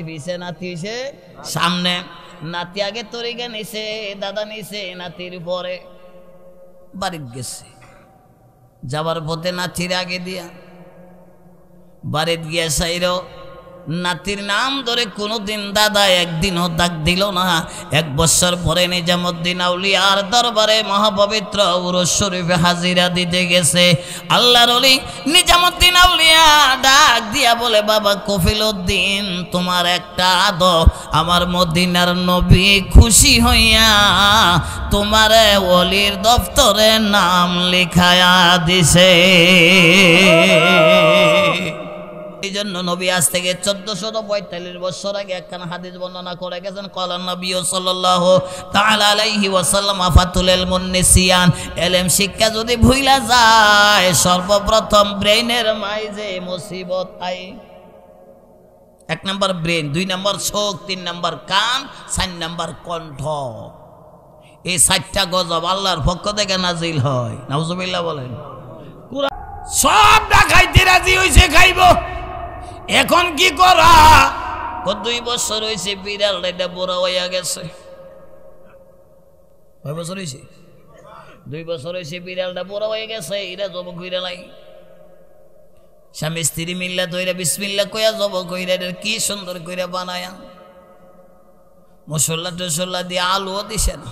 পিছে নাতি হইছে সামনে, নাতি আগে তরিকা নিছে, দাদা নিছে নাতির পরে। বাড়িত গেছে, যাবার পথে নাতির আগে দিয়া বাড়িত গিয়া সাইর নাতির নাম ধরে কোনোদিন দাদা একদিনও ডাক দিল না। 1 বছর পরে নিজামুদ্দিন আউলিয়ার দরবারে মহাপবিত্র উরুস শরীফে হাজিরা দিতে গেছে। আল্লাহর ওলি নিজামুদ্দিন আউলিয়া ডাক দিয়া বলে, বাবা কফিলউদ্দিন, তোমার একটা আদব, আমার মদিনার নবী খুশি হইয়া তোমার ওলির দফতরে নাম লিখায়া দিছে। এই জন্য নবী আজ থেকে 1445 বছর আগে একখানা হাদিস বর্ণনা করে গেছেন, ক্বালা নবী সাল্লাল্লাহু তাআলা আলাইহি ওয়াসাল্লাম, আফাতুল ইলমুন নিসিয়ান, ইলম শিক্ষা যদি ভুইলা যায় সর্বপ্রথম ব্রেইনের মাইজে মুসিবত আই। 1 নাম্বার ব্রেন, 2 নাম্বার চোখ, 3 নাম্বার কান, 4 নাম্বার কণ্ঠ। এই 4টা গজব আল্লাহর পক্ষ থেকে নাজিল হয়। নাউজুবিল্লাহ বলেন। সব ডাকাইতে রাজি হইছে, খাইব। এখন কি করা? 2 বছর হয়েছে বিড়াল এটা বড় হইয়া গেছে। 2 বছর হয়েছে, 2 বছর হয়েছে বিড়ালটা বড় হয়ে গেছে। এরা জব কইরা লাই, স্বামী স্ত্রী মিল্লা ধইরা বিসমিল্লাহ কইয়া জব কইরা কি সুন্দর কইরা বানায়া, মশলা টসলা দিয়ে আলুও দিছে না,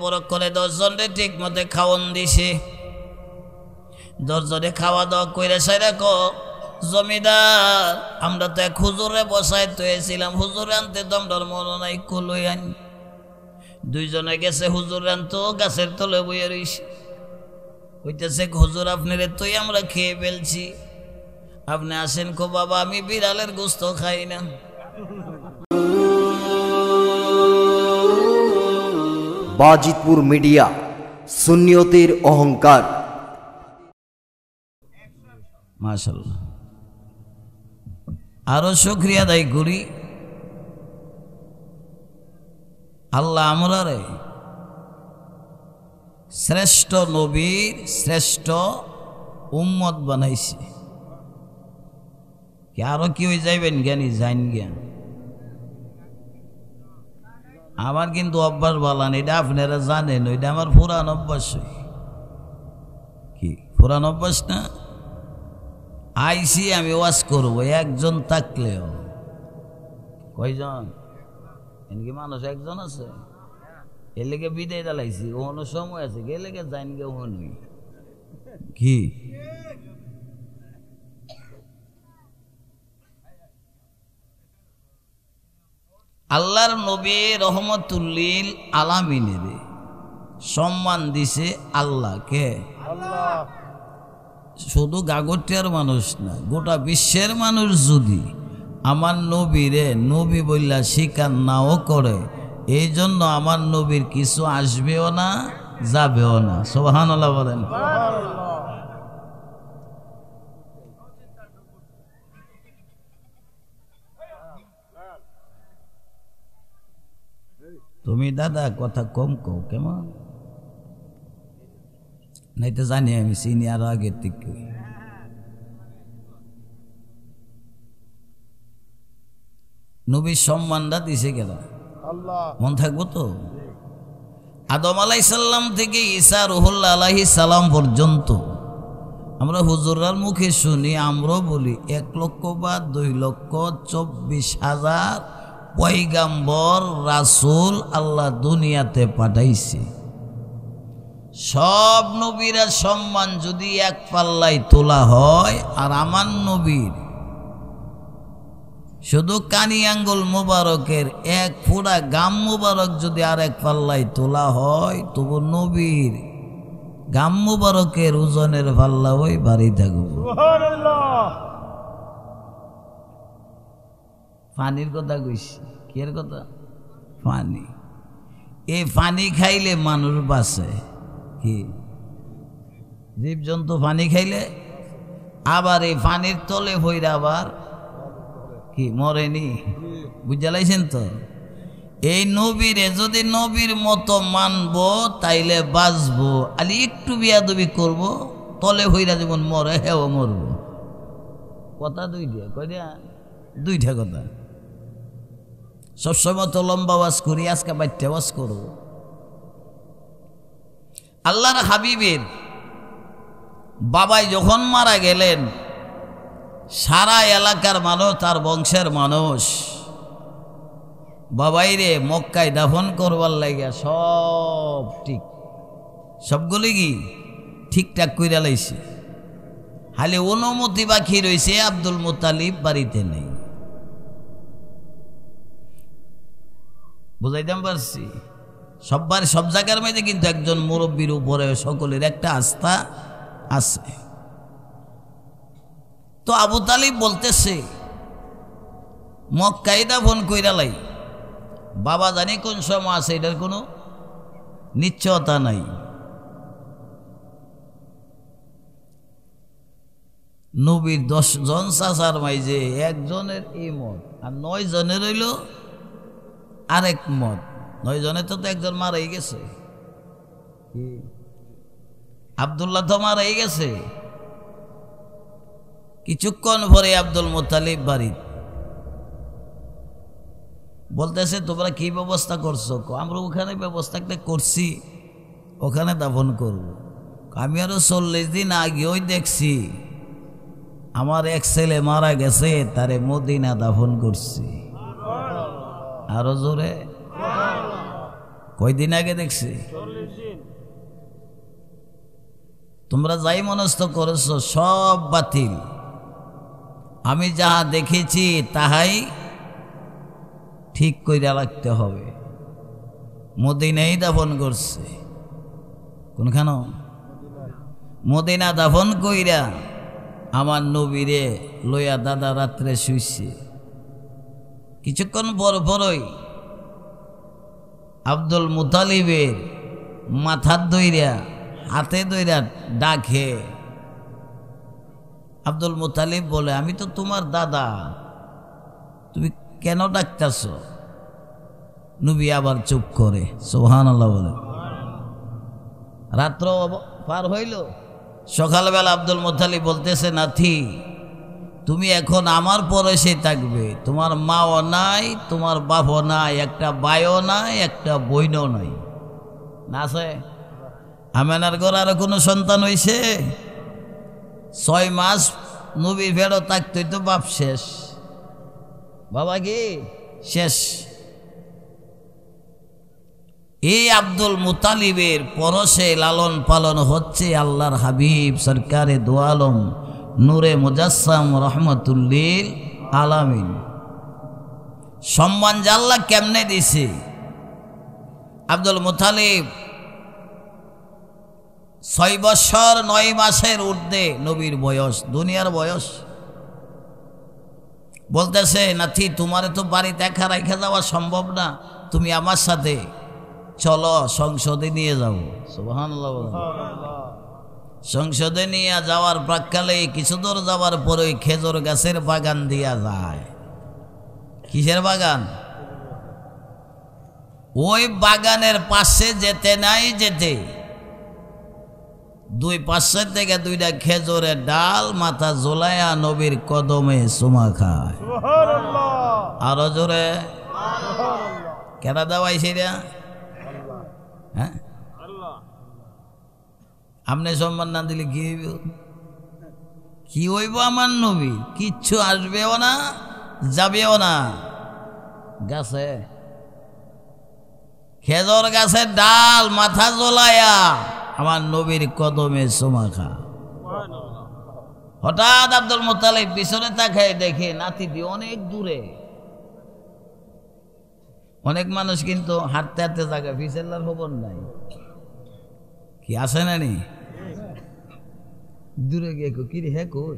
বড় করে 10 জনরে ঠিক মতো খাওয়ান দিছে। 10 জনে খাওয়া দাওয়া কইরা সাইরা ক, জমিদার আমরা তো এক হুজুরে বসাই তুয়েছিলাম, হুজুরে আনতে দমডর মনে নাই, কলই আন। 2 জনে গেছে হুজুর আনতো, গাছের তলে বইয়ে রইছে। কইতেছে, হুজুর আপনারে তুই আমরা খেয়ে ফেলছি, আপনি আসেন। কো বাবা আমি বিড়ালের গোস্ত খাই না। বাজিতপুর মিডিয়া, সুন্নিয়তের অহংকার। মাশাআল্লাহ, আরো শুকরিয়া আদায় করি আল্লাহ আমরারে শ্রেষ্ঠ নবীর শ্রেষ্ঠ উম্মত বানাইছে। কি আরো কি হয়ে যাইবেন জ্ঞানী জাইন জ্ঞান। আমার কিন্তু অভ্যাস বালান, এটা আপনারা জানেন, ওইটা আমার পুরান অভ্যাস। কি পুরান অভ্যাস না? আইসি আমি ওয়াজ করবো, একজন থাকলেও। কয়জন? এনকি মানুষ একজন আছে, এর লেগে বিদায় দালাইছি। ওনো সময় আছে, গে লেগে যাইন গে ওনুই। কি আল্লাহর নবী রহমতুল্লিল আলামিনের সম্মান দিছে আল্লাহকে। শুধু গাগটিয়ার মানুষ না, গোটা বিশ্বের মানুষ যদি আমার নবীরে নবী বললা স্বীকার নাও করে, এই জন্য আমার নবীর কিছু আসবেও না, যাবেও না। সুবহানাল্লাহ বলেন। তুমি দাদা কথা কম কও কেমন, নাই তো জানি আমি চিনি আরো আগের থেকে। নবীর সম্মানটা দিছে কেন মন থাকবো তো। আদম আলাইহিস সালাম থেকে ঈসা রুহুল্লাহ আলাইহিস সালাম পর্যন্ত আমরা হুজুরার মুখে শুনি, আমরাও বলি 1 লক্ষ বা 2 লক্ষ 24,000 পয়গাম্বর রাসূল আল্লাহ দুনিয়াতে পাঠাইছে। সব নবীরা সম্মান যদি এক পাল্লায় তোলা হয়, আর আমার নবীর শুধু কানি আঙ্গুল মুবারকের 1 ফোঁটা গাম মুবারক যদি আর এক পাল্লায় তোলা হয়, তবু নবীর গাম মুবারকের ওজনের পাল্লা ওই বাড়ি থাকবো। পানির কথা কইছি, কিয়ের কথা? পানি। এই পানি খাইলে মানুষ বাঁচে। কি জীবজন্তু পানি খাইলে, আবার এই পানির তলে হইরা আবার কি মরেনি। বুঝা লাইছেন তো? এই নবীরে যদি নবীর মতো মানবো তাইলে বাঁচবো, আলি একটু বিয়াদবি করবো তলে হইরা যেমন মরে হেও মরবো। কথা 2টা, কয়টা? 2টা কথা। সবসময় তো লম্বা ওয়াজ করি, আজকে বাইটে ওয়াজ করব। আল্লাহর হাবিবের বাবাই যখন মারা গেলেন, সারা এলাকার মানুষ, তার বংশের মানুষ বাবাই রে মক্কায় দাফন করবার লাগিয়া সব ঠিক, সবগুলি কি ঠিকঠাক কইরা লাইছে। খালি অনুমতি বাকি রয়েছে, আব্দুল মুত্তালিব বাড়িতে নেই। বুঝাইতাম পারছি? সববার সব জায়গার মধ্যে কিন্তু একজন মুরব্বীর উপরে সকলের একটা আস্থা আছে। তো আবু তালিব বলতেছে মক্কায় দাফন কইরা লাই, বাবা জানি কোন সময় আছে এটার কোনো নিশ্চয়তা নাই। নবীর 10 জন চাচার মাইজে একজনের এই মত, আর 9 জনের হইল আরেক মত। 9 জনের তো একজন মারাই গেছে, আব্দুল্লাহ তো মারাই গেছে। কিছুক্ষণ পরে আব্দুল মুত্তালিব বাড়ি বলতেছে তোমরা কি ব্যবস্থা করছো? আমরা ওখানে ব্যবস্থা করছি, ওখানে দাফন করব। আমি আরো 40 দিন আগেও দেখছি আমার এক ছেলে মারা গেছে, তারে মদিনা দাফন করছি। আরো জোরে, কয়দিন আগে দেখছি? তোমরা যাই মনস্থ করেছো সব বাতিল। আমি যাহা দেখেছি তাহাই ঠিক কইরা রাখতে হবে। মদিনাই দাফন করছে। কোনখানো? মদিনা দাফন কইরা আমার নবীরে লইয়া দাদা রাত্রে শুইছে। কিছুক্ষণ পর পরই আব্দুল মুত্তালিবের মাথার দইরা হাতে দইরা ডাকে। আব্দুল মুত্তালিব বলে আমি তো তোমার দাদা, তুমি কেন ডাকতেছ? নবী আবার চুপ করে, সুবহানাল্লাহ বলে। রাত্র পার হইল, সকালবেলা আব্দুল মুত্তালিব বলতেছে নাতি তুমি এখন আমার পরশে থাকবে, তোমার মাও নাই, তোমার বাপও নাই, একটা ভাইও নাই, একটা বোনও নাই। না আছে? আমেনার ঘর আরো কোনো সন্তান হইছে? 6 মাস নবীর ভেড়ো থাকতই তো বাপ শেষ, বাবা কি শেষ। এই আব্দুল মুত্তালিবের পরশে লালন পালন হচ্ছে আল্লাহর হাবিব সরকারে দো আলম নূরে মুজাসসাম রহমতুল্লিল আলামিন। সম্মান আল্লাহ কেমনে দিছে? আব্দুল মুত্তালিব 6 বছর 9 মাসের ঊর্ধ্বে নবীর বয়স, দুনিয়ার বয়স। বলতেছে নাতি তোমারে তো বাড়িতে একা রেখে যাওয়া সম্ভব না, তুমি আমার সাথে চলো, সংসদে নিয়ে যাব। সুবহানাল্লাহ। সংসদে নিয়ে যাওয়ার প্রাক্কালে কিছু দূর যাওয়ার পরে খেজুর গাছের বাগান দিয়া যায়। কিসের বাগান? ওই বাগানের পাশে যেতে নাই যেতে 2 পাশে থেকে 2টা খেজুরের ডাল মাথা ঝোলায়া নবীর কদমে চুমা খায়। আরো জোরে কেনা দেওয়াইছে রে? হ্যাঁ, আপনি সম্মান না দিলে কি হইব? কি হইব? আমার নবী কিচ্ছু আসবেও না, যাবেও না। গাছে খেজুর গাছের ডাল মাথা ঝোলায়া আমার নবীর কদমে চুমা খা। হঠাৎ আব্দুল মুত্তালিব পিছনে তাকায় দেখে নাতিটি অনেক দূরে। অনেক মানুষ কিন্তু হাঁটতে হাঁটতে জায়গা পিছলার খবর নাই, কি আসে না নি? দূরে গিয়ে কি রে, হে কই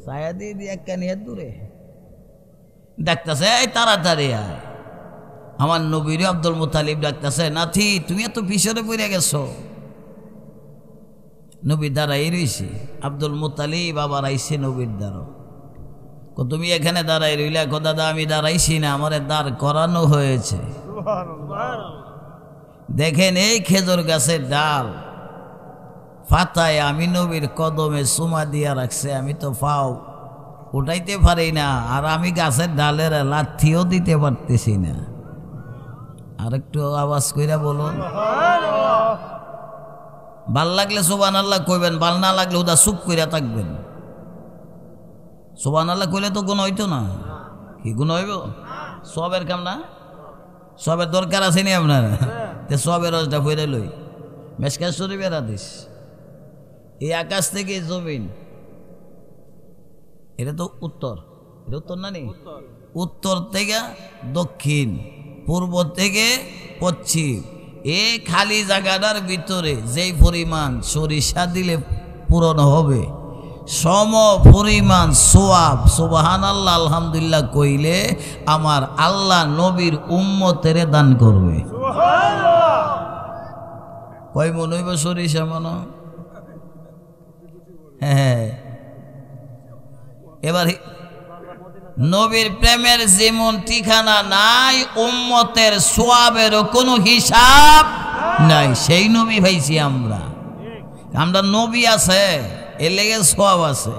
ছায়া দিয়ে দিয়ে একখানি হে দূরে ডাকতেছে, এই তাড়াতাড়ি আয়। আমার নবীর আব্দুল মুত্তালিব ডাকতেছে নাতি তুমি এত পিছনে পড়ে গেছো। নবী দাঁড়াই রইছে। আব্দুল মুত্তালিব আবার আইসে নবীর দ্বারা। তুমি এখানে দাঁড়াই রইলে? দাদা আমি দাঁড়াইছি না, আমার দাঁড় করানো হয়েছে। দেখেন এই খেজুর গাছের ডাল পাতায় আমি নবীর কদমে চুমা দিয়া রাখছে, আমি তো পাও উঠাইতে পারি না, আর আমি গাছের ডালের লাথিও দিতে পারতেছি না। আর একটু আওয়াজ কইরা বলুন। ভাল লাগলে সুবহানাল্লাহ কইবেন, ভাল না লাগলে ওটা চুপ কইরা থাকবেন। সুবহানাল্লাহ কইলে তো গুণ হইতো না, কি গুণ হইব? সবের কাম না, সবের দরকার আছে নি আপনার? তে সবের রসটা ফিরে লই। মেশকাত শরীফের হাদিস, এই আকাশ থেকে জমিন, এটা তো উত্তর, এটা উত্তর না নি? উত্তর থেকে দক্ষিণ, পূর্ব থেকে পশ্চিম, এই খালি জায়গাটার ভিতরে যেই পরিমাণ সরিষা দিলে পূরণ হবে, সম পরিমাণ সোয়াব সুবহানাল্লাহ আলহামদুলিল্লাহ কইলে আমার আল্লাহ নবীর উম্মতের দান করবে। কয় মন হইব সরিষা মন? হ্যাঁ, এবার নবীর প্রেমের যেমন ঠিকানা নাই, উম্মতের সোয়াবেরও কোনো হিসাব নাই। সেই নবী পাইছি আমরা, আমরা নবী আছে এর লেগে সোয়াব আছে,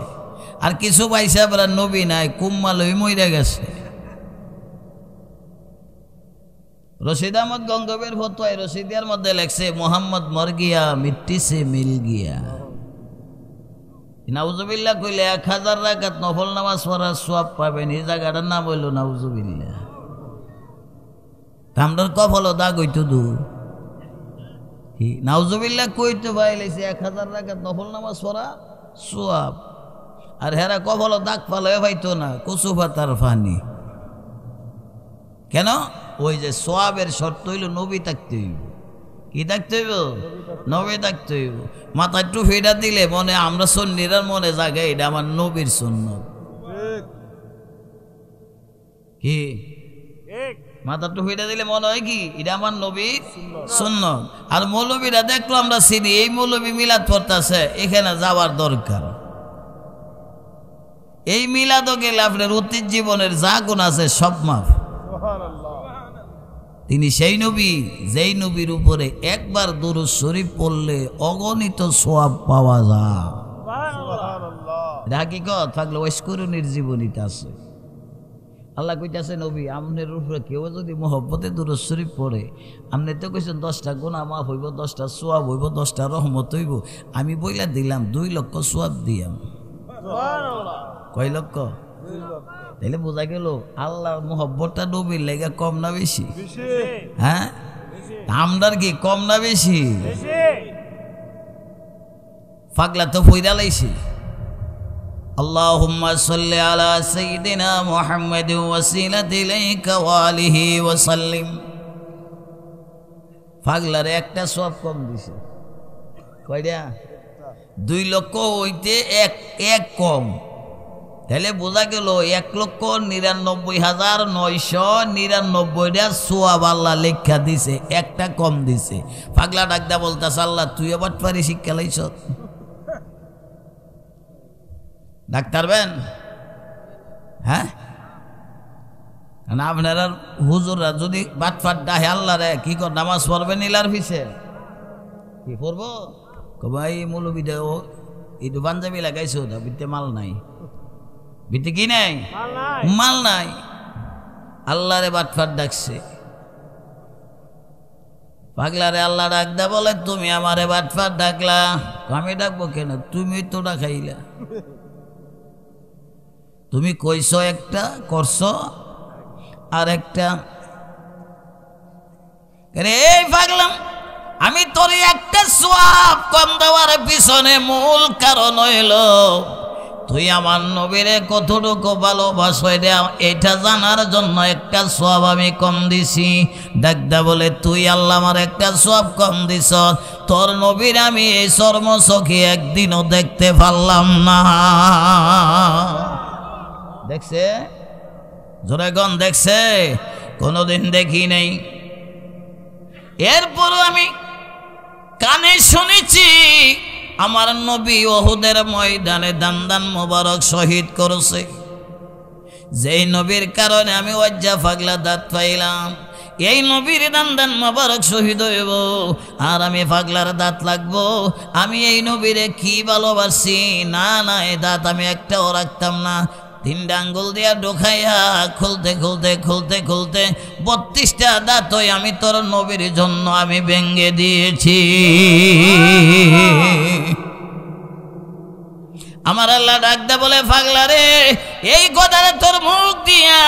আর কিছু পাইছে আমরা নবী নাই, কুম্মালই মইরা গেছে। রশিদ আহমদ গঙ্গবের ফতোয়ায় রশিদিয়ার মধ্যে লেখছে মোহাম্মদ মর গিয়া মিট্টি সে মিল গিয়া। নাউজুবিল্লাহ কইলে 1000 রাকাত নফল নামাজ পড়ার সওয়াব পাবেন, এই জায়গাটার নাম হইল নাউজুবিল্লাহ। আমরার কফল দাগ হইতো দু নাউজুবিল্লাহ কইতে পাইলেছে 1000 রাকাত নফল নামাজ পড়া সওয়াব, আর হেরা কফল দাগ ফালে পাইতো না কচু পাতার পানি। কেন? ওই যে সওয়াবের শর্ত হইল নবী থাকতে হইব। কি থাকতে হইব? নবী থাকতে হইব। মাথায় টুপিটা দিলে মনে আমরা সুন্নিরার মনে জাগে এটা আমার নবীর সুন্নত। কি মাথার টুপিটা দিলে মনে হয় কি এটা আমার নবীর সুন্নত। আর মৌলবীরা দেখলো আমরা চিনি, এই মৌলবী মিলাদ পড়তেছে, এখানে যাওয়ার দরকার। এই মিলাদও গেলে আপনার অতীত জীবনের যা গুণ আছে সব মাফ। তিনি সেই নবী যেই নবীর উপরে একবার দুরূদ শরীফ পড়লে অগণিত সওয়াব পাওয়া যায়। এটা হাকিকত, থাকলে ওয়াইসকরুনির জীবনীতে আছে। আল্লাহ কইতাছে নবী আমনের উপরে কেউ যদি মহব্বতে দুরূদ শরীফ পড়ে, আপনি তো কইছেন 10টা গুনাহ মাফ হইব, 10টা সওয়াব হইব, 10টা রহমত হইব। আমি বইলা দিলাম 2 লক্ষ সওয়াব দিয়াম। কয় লক্ষ? তাইলে বোঝা গেল আল্লাহর মোহব্বতটা নবীর লেগে কম না বেশি? হ্যাঁ, আমদার কি কম না বেশি? পাগলা তো ফইরা লাইছে। আল্লাহুম্মা সাল্লি আলা সাইয়্যিদিনা মুহাম্মাদিন ওয়াসিলাতি ইলাইকা ওয়া আলিহি ওয়া সাল্লিম। পাগলারে একটা সওয়াব কম দিছে। কয়টা? 2 লক্ষ হইতে এক কম। তাহলে বোঝা গেল 1,99,999টা সওয়াব আল্লাহ লেখা দিছে, একটা কম দিছে। পাগলা ডাকদা বলতাছে আল্লাহ তুই আবার পারি শিক্ষা লাইছ। ডাক্তারবেন? হ্যাঁ, আপনারা হুজুররা যদি বাটফাট ডাহে আল্লাহ রে কি কর নামাজ পড়বেন ইলার পিছে কি পড়বো? ভাই মৌলবীটা এইটু পাঞ্জাবি লাগাইছো, বিতে মাল নাই, বিতে কি নাই, মাল নাই। আল্লাহ রে বাটফাট ডাকছে। পাগলারে আল্লাহ ডাকদা বলে তুমি আমারে বাটফাট ডাকলা। আমি ডাকবো কেন? তুমি তো ডাকাইলা। তুমি কইছো একটা, করছো আর একটা। এই পাগলাম, আমি তোর একটা সওয়াব কম দেওয়ার পিছনে মূল কারণ হইল তুই আমার নবীরে কতটুকু ভালোবাসো এটা জানার জন্য একটা সওয়াব আমি কম দিছি। ডাকদা বলে তুই আল্লাহ আমার একটা সওয়াব কম দিছ, তোর নবীর আমি এই চর্ম চোখে একদিনও দেখতে পারলাম না। দেখছে জোরেগণ, দেখছে? কোনোদিন দেখি নেই। এরপরও আমি কানে শুনেছি আমার নবী উহুদের ময়দানে দান মোবারক শহীদ করছে। যেই নবীর কারণে আমি ওয়াজ্জা পাগলা দাঁত পাইলাম, এই নবীর দান মোবারক শহীদ হইব আর আমি পাগলার দাঁত লাগবো। আমি এই নবীরে কি ভালোবাসি! না না, এই দাঁত আমি একটাও রাখতাম না। তিনটা আঙ্গুল দিয়া ঢোকাইয়া খুলতে খুলতে খুলতে খুলতে 32টা দাঁত আমি তোর নবীর জন্য আমি ভেঙে দিয়েছি। আমার আল্লাহ ডাকতে বলে, পাগলা রে, এই কথাটা তোর মুখ দিয়া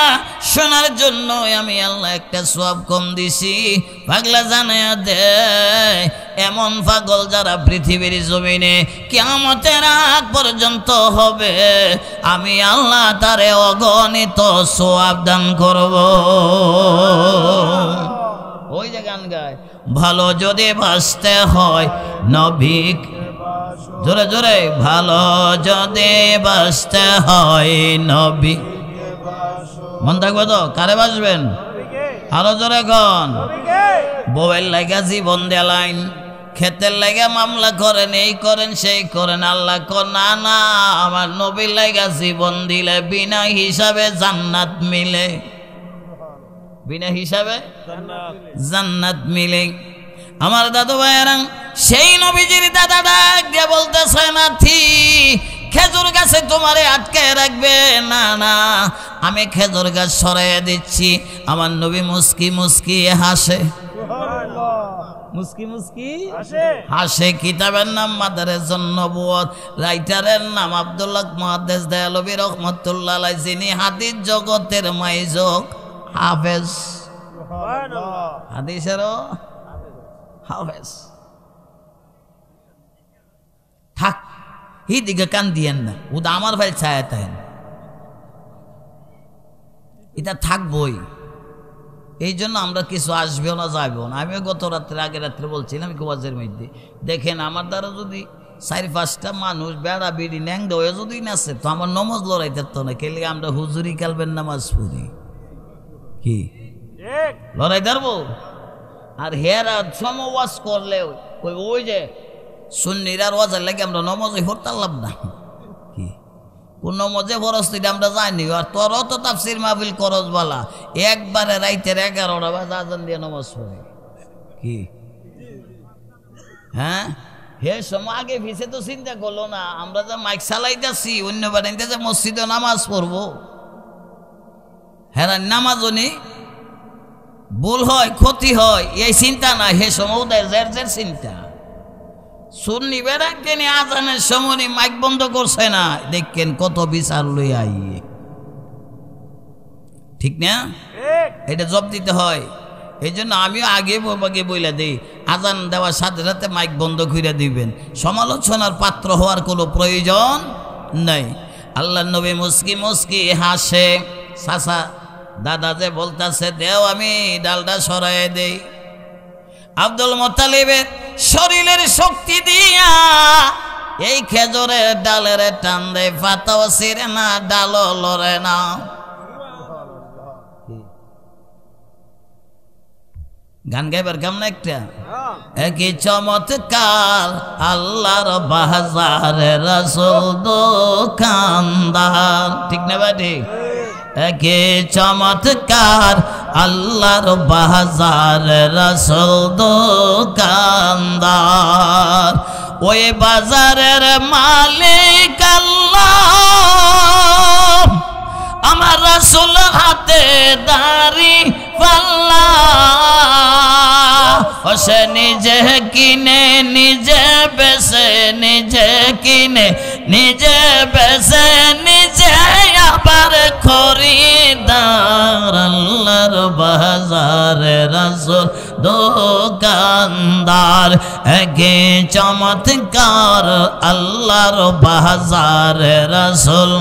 শোনার জন্য আমি আল্লাহ একটা সওয়াব কম দিছি। পাগলা জানায়া দে, এমন পাগল যারা পৃথিবীর জমিনে কিয়ামতের আগ পর্যন্ত হবে, আমি আল্লাহ তারে অগণিত সওয়াব দান করব। ওই যে গান গায়, ভালো যদি বাঁচতে হয় নবী, জোরে জোরে, ভালো যদি বাঁচতে হয় নবী। মন থাকবে তো? কারে বাসবেন? আরো জোরে গন। বউয়ের লাগা জীবন দেলাইন, ক্ষেতের লাগা মামলা করেন, এই করেন সেই করেন। আল্লাহ কর না না, আমার নবীর লাগা জীবন দিলে বিনা হিসাবে জান্নাত মিলে, বিনা হিসাবে জান্নাত মিলে। আমার দাদু ভাইয়েরা, সেই নবীজির দাদা ডাক দিয়ে বলতেছে, নাথি খেজুর গাছে তোমারে আটকে রাখবে না, না আমি খেজুর গাছ সরাইয়া দিচ্ছি। আমার নবী মুস্কি মুস্কি হাসে, মুস্কি মুস্কি হাসে। কিতাবের নাম মাদারেজুন নবুয়ত, রাইটারের নাম আব্দুল্লাহ মুহাদ্দিস দেহলভী রহমাতুল্লাহ আলাইহি, যিনি হাদিস জগতের মাইজক হাফেজ, হাদিসেরও হাফেজ। থাক, এই দিকে কান দিয়েন না, ওটা আমার ভাই ছায়া তাই এটা থাকবই। এই জন্য আমরা কিছু আসবেও না যাবেও না। আমিও গত রাত্রে, আগের রাত্রে বলছিলাম গোয়াজের মধ্যে, দেখেন আমার দ্বারা যদি 4-5টা মানুষ বেড়া বিড়ি ন্যাংদ হয়ে যদি নাচে, তো আমার নমাজ লড়াই থাকতো না। কেলে আমরা হুজুরি কালবেন নামাজ পড়ি, কি লড়াই ধরবো? আর হেরা সমওয়াজ করলে ওই যে সুন্নিরার ওয়াজের লাগে আমরা নমাজে পড়তাম না, কি কোন নমাজে ফরজ আমরা যাইনি। আর তোরও তো তাফসির মাহফিল করজ বালা, একবারে রাইতের 11টা বাজে আজান দিয়ে নমাজ পড়ে, কি হ্যাঁ? হে সময় আগে ভিসে তো চিন্তা করলো না, আমরা যা মাইক চালাইতেছি অন্য বাড়িতে যে মসজিদে নামাজ পড়বো, হ্যাঁ নামাজও নেই, ভুল হয় ক্ষতি হয় এই চিন্তা না। হে সময় জের চিন্তা। সুন্নি বেড়াকেন আজানের সময় মাইক বন্ধ করছে না, দেখেন কত বিচার লই আইয়ে, ঠিক না? এটা জব দিতে হয়। এই জন্য আমিও আগে বইলা দিই, আজান দেওয়ার সাথে সাথে মাইক বন্ধ করে দিবেন। সমালোচনার পাত্র হওয়ার কোনো প্রয়োজন নাই। আল্লাহ নবী মুস্কি মুস্কি হাসে। চাচা দাদা যে বলতেছে দেও, আমি ডালটা সরাই দেই। আব্দুল মুত্তালিবের শরীরের শক্তি দিয়া এই খেজুরের ডালের টান দেয়, পাতাও ছিঁড়ে না, ডালও লড়ে না। গান গাইবার কেমন একটা, একই চমৎকার আল্লাহর বাজারে রাসূল দোকানদার, ঠিক না বাটি? একে চমৎকার আল্লাহর বাজারে রাসূল দোকানদার, ওই বাজারের মালিক আল্লাহ, আমার রাসূল হাতে দাড়ি পাল্লা, সে নিজে কিনে নিজে বেচে, নিজে কিনে নিজে বেচে, নিজে আবার খরিদার, আল্লাহর বাজারে রাসূল দোকানদার, একে চমৎকার আল্লাহর বাজারে রাসূল।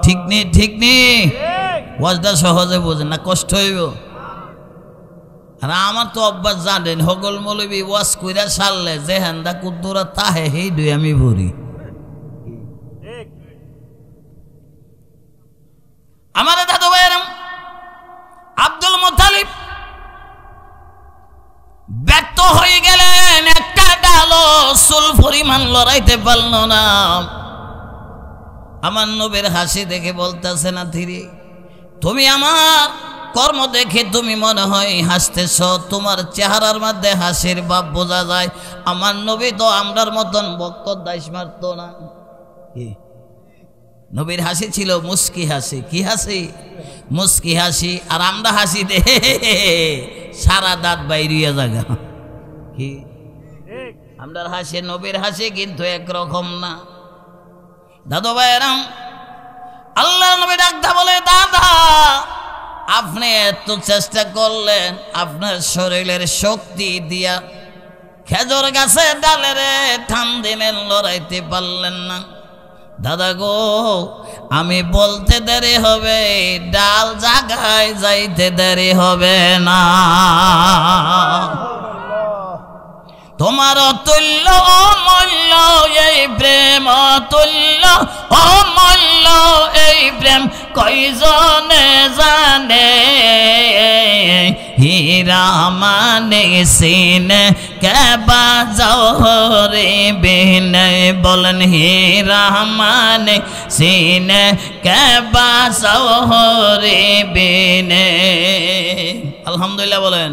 ঠিক নি ঠিক নি? ওয়াজটা সহজে বোঝেন না, কষ্ট হইব। আর আমার তো অভ্যাস জানেন, হগল মৌলবী ওয়াজ কইরা সারলে যে হেন্দা কুদ্দুরা তাহে হেই দুই আমি ভরি। আমার দাদু ভাইয়েরাম, আব্দুল মুত্তালিব ব্যর্থ হয়ে গেলেন, একটা ডালো চুল পরিমাণ লড়াইতে পারল না। আমার নবীর হাসি দেখে বলতেছে, না থিরি তুমি আমার কর্ম দেখে তুমি মনে হয় হাসতেছ, তোমার চেহারার মধ্যে হাসির ভাব বোঝা যায়। আমার নবী তো আমরার মতন বক্তর দাইশ মারত না, নবীর হাসি ছিল মুস্কি হাসি। কি হাসি? মুস্কি হাসি। আর আমরা হাসি দে সারা দাঁত বাইরিয়া জায়গা। কি আমরা হাসি, নবীর হাসি কিন্তু একরকম না। দাদু ভাইরাম, আল্লাহ নবী ডাকতে বলে, দাদা আপনি এত চেষ্টা করলেন, আপনার শরীরের শক্তি দিয়া খেজুর গাছের ডালেরে টান দিলেন, লড়াইতে পারলেন না। দাদা গো, আমি বলতে দেরি হবে, ডাল জাগায় যাইতে দেরি হবে না। তোমার অতুল্য অমূল্য এই প্রেম, অতুল্য অমূল্য এই প্রেম কয়জনে জানে। হীরা মানে সিনে কেবা জহরে বিনে, বলেন হীরা মানে সিনে কেবা জহরে বিনে। আলহামদুলিল্লাহ বলেন।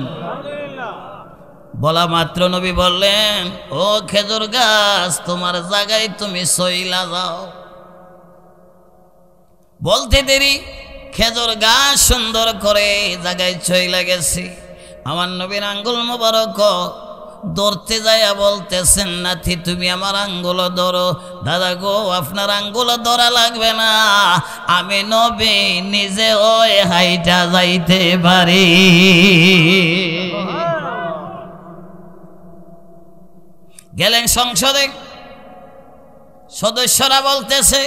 বলা মাত্র নবী বললেন, ও খেজুর গাছ, তোমার জায়গায় তুমি সইলা যাও। বলতে দেরি খেজুর গাছ সুন্দর করে জায়গায় চইলা গেছে। আমার নবীর আঙ্গুল মোবারক ধরতে যাইয়া বলতেছেন, নাথি তুমি আমার আঙ্গুল ধরো। দাদা গো, আপনার আঙ্গুল ধরা লাগবে না, আমি নবী নিজে ওই হাইটা যাইতে পারি। গেলেন সংসদে, সদস্যরা বলতেছে,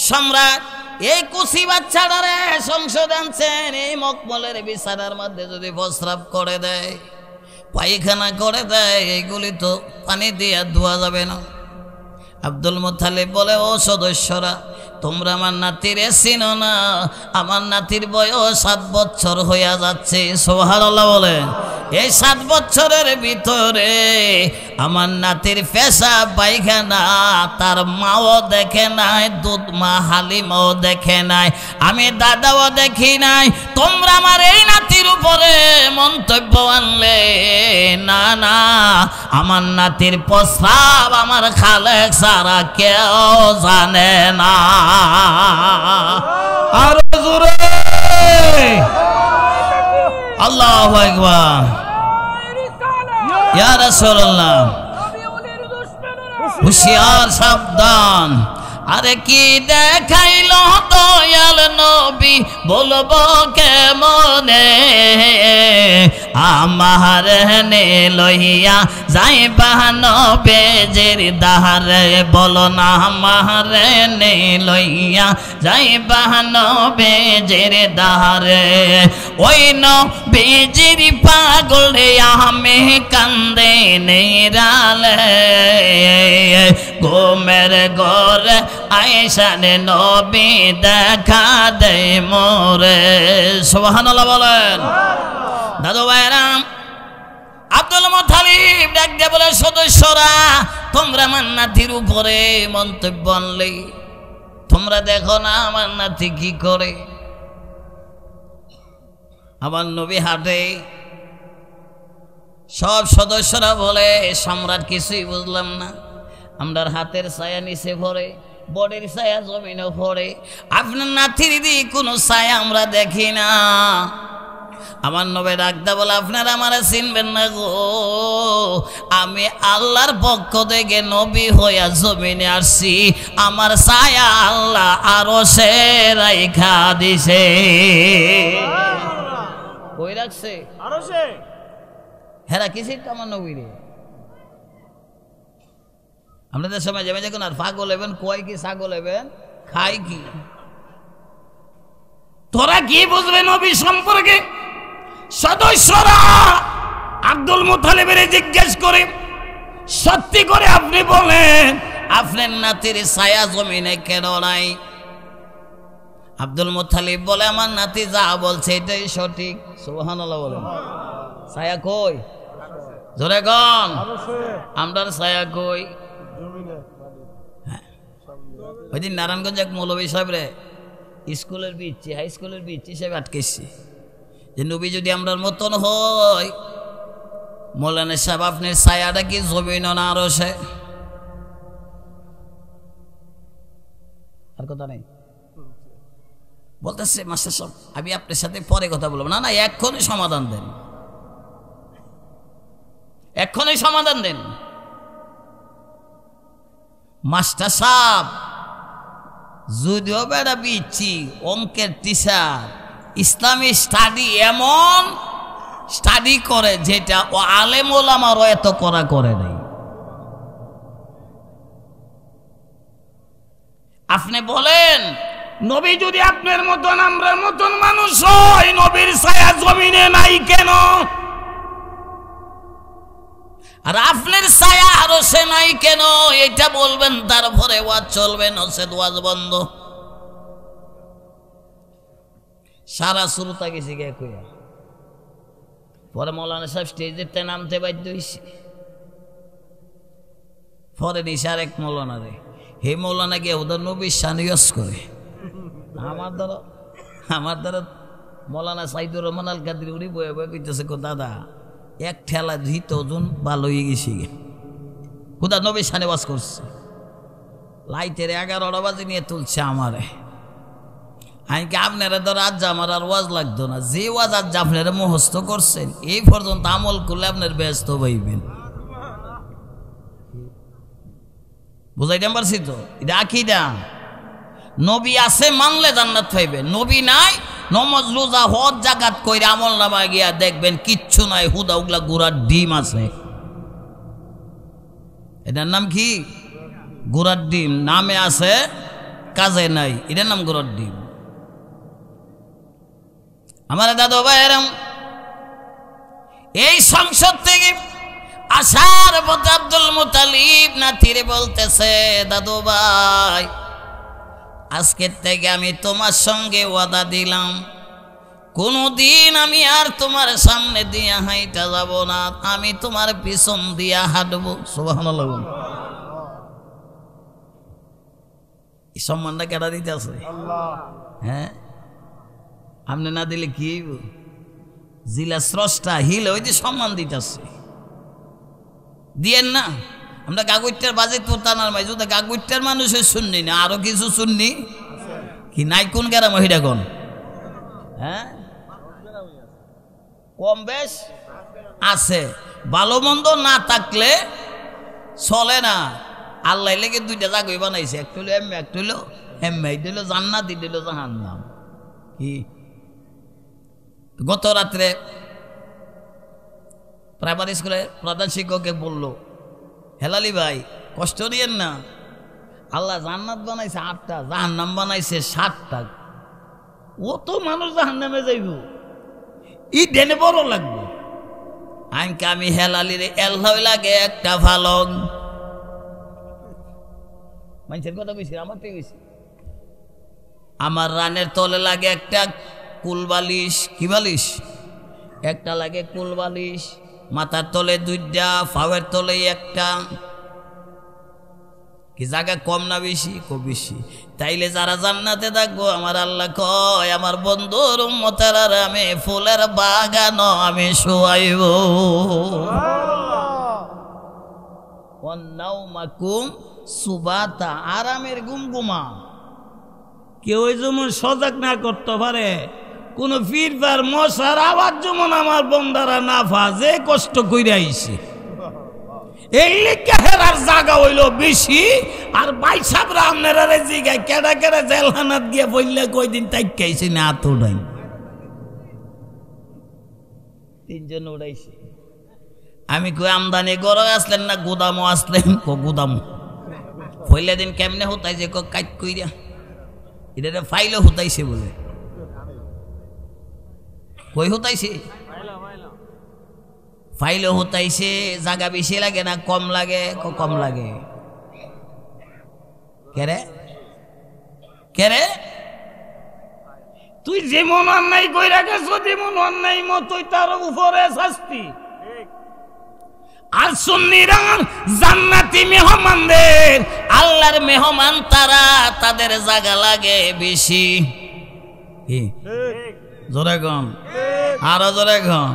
সম্রাট এই কুচি বাচ্চাটারে সংসদে আনছেন, এই মকমলের বিছানার মধ্যে যদি প্রস্রাব করে দেয়, পায়খানা করে দেয়, এইগুলি তো পানি দিয়ে ধোয়া যাবে না। আব্দুল মুত্তালিব বলে, ও সদস্যরা, তোমরা আমার নাতিরে চিনো না, আমার নাতির বয়স 7 বছর হইয়া যাচ্ছে। সুবহানাল্লাহ বলে। এই 7 বছরের ভিতরে আমার নাতির পেশাব পায়খানা তার মাও দেখে নাই, দুধ মা হালিমাও দেখে নাই, আমি দাদাও দেখি নাই। তোমরা আমার এই নাতির উপরে মন্তব্য আনলে, না না, আমার নাতির প্রস্রাব আমার খালেক সারা কেউ জানে না। আর জোরে আল্লাহু আকবার। ইয়া রাসূলুল্লাহ, হুঁশিয়ার, সাবধান। আরে কি দেখাইল দয়াল নবী, বলবো কেমনে, আমার নে লইয়া যাইবা নবেজের দাহারে, বলো না আমার নে লইয়া যাইবা নবেজের দাহারে। ওই নবেজের পাগল আমি কান্দে নিরালে, ঘুমের ঘরে আয়েশানে নবী দেখা দে মোরে। সুবহানাল্লাহ বলেন। দাদু ভাইরাম, আব্দুল মুত্তালিব ডাক দিয়ে বলে, সদস্যরা, তোমরা আমার নাতির উপরে মন্তব্য আনলে, তোমরা দেখো না আমার নাতি কি করে। আমার নবী হাঁটে। সব সদস্যরা বলে, সম্রাট কিছুই বুঝলাম না, আমরার হাতের ছায়া নিচে পড়ে, বডির ছায়া জমিনে পড়ে, আপনার নাতির দি কোনো ছায়া আমরা দেখি না। আমার নবী ডাকদা বলে, আপনারা আমারে চিনবেন না গো, আমি আল্লাহর পক্ষ থেকে নবী হইয়া জমিনে আসছি, আমার ছায়া আল্লাহ আরশে রাইখা দিছে। কই রাখছে? আরশে। হেরা কিসির তো আমার নবী রে। আপনাদের সময় যাবে যখন আর পাগল হবেন, কয় কি ছাগল হবেন, খাই কি, তোরা কি বুঝবে নবী সম্পর্কে? সদস্যরা আব্দুল মুত্তালিবের জিজ্ঞেস করে, সত্যি করে আপনি বলেন আপনার নাতির ছায়া জমিনে কেন নাই? আব্দুল মুত্তালিব বলে, আমার নাতি যা বলছে এটাই সঠিক। সুবহানাল্লাহ বলেন। ছায়া কই? জোরে গন, আমরার ছায়া কই? ওই দিন নারায়ণগঞ্জ এক মৌলভী সাহেব রে স্কুলের বিচ্ছি, হাই স্কুলের বিচ্ছি সাহেব আটকেছি যে নবী যদি আমরার মতন হয়, মৌলানা সাহেব আপনার ছায়াটা কি জমিন না আরশে? আর কথা নেই। বলতেছে মাস্টার সাহেব আমি আপনার সাথে পরে কথা বলবো। না না, এক্ষুনি সমাধান দেন, এক্ষুনি সমাধান দেন। মাস্টার সাহেব যদিও বেড়া বিচ্ছি অঙ্কের টিচার, ইসলামী স্টাডি এমন স্টাডি করে যেটা ও আলেম ওলামারও এত করা করে নাই। আপনি বলেন নবী যদি আপনার মতন আমরার মতন মানুষ হয়, নবীর ছায়া জমিনে নাই কেন? আর আপনার ছায়া আরো সে নাই কেন এটা বলবেন, তারপরে ওয়াজ চলবে, নসেদ ওয়াজ বন্ধ। সারা শুরুটা গেছি গে কইয়া, পরে মৌলানা সাহেব স্টেজেতে নামতে বাধ্য হইছে। পরে নিশে আরেক মৌলানা রে, হে মৌলানা গিয়ে ওদের নবীর শানিয়স করে। আমার দ্বারা মৌলানা সাইদুর রহমান আল কাদির উনি বয়ে বয়ে কইতেছে কো দাদা এক ঠেলা ধৃত ওজন ভালো হয়ে গেছি গে, কোথা নবীর শানিওয়াজ করছে। লাইটের 11টা বাজে নিয়ে তুলছে আমারে। আমি কি আপনারা ধর আজ আমার আর ওয়াজ লাগতো না, যে ওয়াজ আজ আপনারা মুখস্থ করছেন এই পর্যন্ত আমল করলে আপনার ব্যস্ত পাইবেন। বুঝাইতে পারছি তো? এটা আকিদা। নবী আছে মানলে জান্নাত পাইবে, নবী নাই নমাজ রোজা হজ জাকাত কইরা আমল নামা গিয়া দেখবেন কিচ্ছু নাই, হুদা উগলা গুড়ার ডিম আছে। এটার নাম কি? গুড়ার ডিম। নামে আছে কাজে নাই, এটার নাম গুড়ার ডিম। আমার দাদু ভাই এরম এই সংসদ থেকে আসার পথে আব্দুল মুতালিব নাতিরে বলতেছে দাদু ভাই আজকের থেকে আমি তোমার সঙ্গে ওয়াদা দিলাম কোনদিন আমি আর তোমার সামনে দিয়া হাইটা যাব না, আমি তোমার পিছন দিয়া হাঁটবো। সুবহানাল্লাহ। এই সম্মানটা কেটা দিতে আছে? হ্যাঁ, আপনি না দিলে কি জিলা স্রষ্টা হিল ওই যে সম্মান দিতেছে, দিয়েন না। আমরা গাগুইটার বাজে তো টানার মাই যদি গাগুইটার মানুষ শুননি না, আরো কিছু শুননি কি নাই? কোন গেরা মহিলা কোন? হ্যাঁ, কম বেশ আছে। ভালো মন্দ না থাকলে চলে না। আল্লাহ লেগে দুইটা জাগই বানাইছে, একটু হলো এম, একটু হলো এম। এটা হলো জান্নাত, এটা হলো জাহান্নাম। কি গত রাত্রে প্রাইমারি স্কুলে প্রধান শিক্ষককে বললো, হেলালি ভাই কষ্ট নিয়েন না, আল্লাহ জান্নাত বানাইছে 8টা, জাহান্নাম বানাইছে 7টা। ও তো মানুষ জাহান্নামে যাইব, ই ডেনে বড় লাগবে। আইনকে আমি হেলালি রে এল্লাহ লাগে একটা ফালং মানুষের কথা কইছি, আমার তো কইছি। আমার রানের তলে লাগে একটা কুলবালিশ। কি বালিশ? একটা লাগে কুলবালিশ, মাথার তলে 2টা, ফাওয়ের তলে 1টা। কি জায়গা কম না বেশি? খুব বেশি। তাইলে যারা জান্নাতে থাকবো আমার আল্লাহ কয় আমার বন্ধুর উম্মতের আর আমি ফুলের বাগান আমি শোয়াইব। ওয়ান্নাউমাকুম সুবাতা, আরামের গুমগুমা। কেউ যেমন সজাগ না করতে পারে, কোন ফিরবার মশার আওয়াজ যেমন আমার বন্দারা না ফা, যে কষ্ট কইরা আইছে এই লেখা হেরার জায়গা হইল বেশি। আর ভাই সাহেবরা আপনারা জিগায় কেডা কেডা জেলখানাত গিয়ে বললে কয়দিন তাইকাইছে না, হাত উঠাই 3 জন উড়াইছে। আমি কই আমদানি গড়ে আসলেন না গুদামও আসলেন? গুদাম পয়লা দিন কেমনে হতাইছে? কাট কইরা এটা ফাইলও হতাইছে বলে। কই হতাইছে? ফাইলও হতাইছে। জায়গা বেশি লাগে না কম লাগে? কম লাগে। কেরে কেরে তুই যেমন অন্যায় কইরা গেছ, যেমন অন্যায় মতোই তার উপরে শাস্তি। আর সুন্নিরা জান্নাতি মেহমানদের, আল্লাহর মেহমান তারা, তাদের জায়গা লাগে বেশি। জোরে কম, আরো জোরে কম।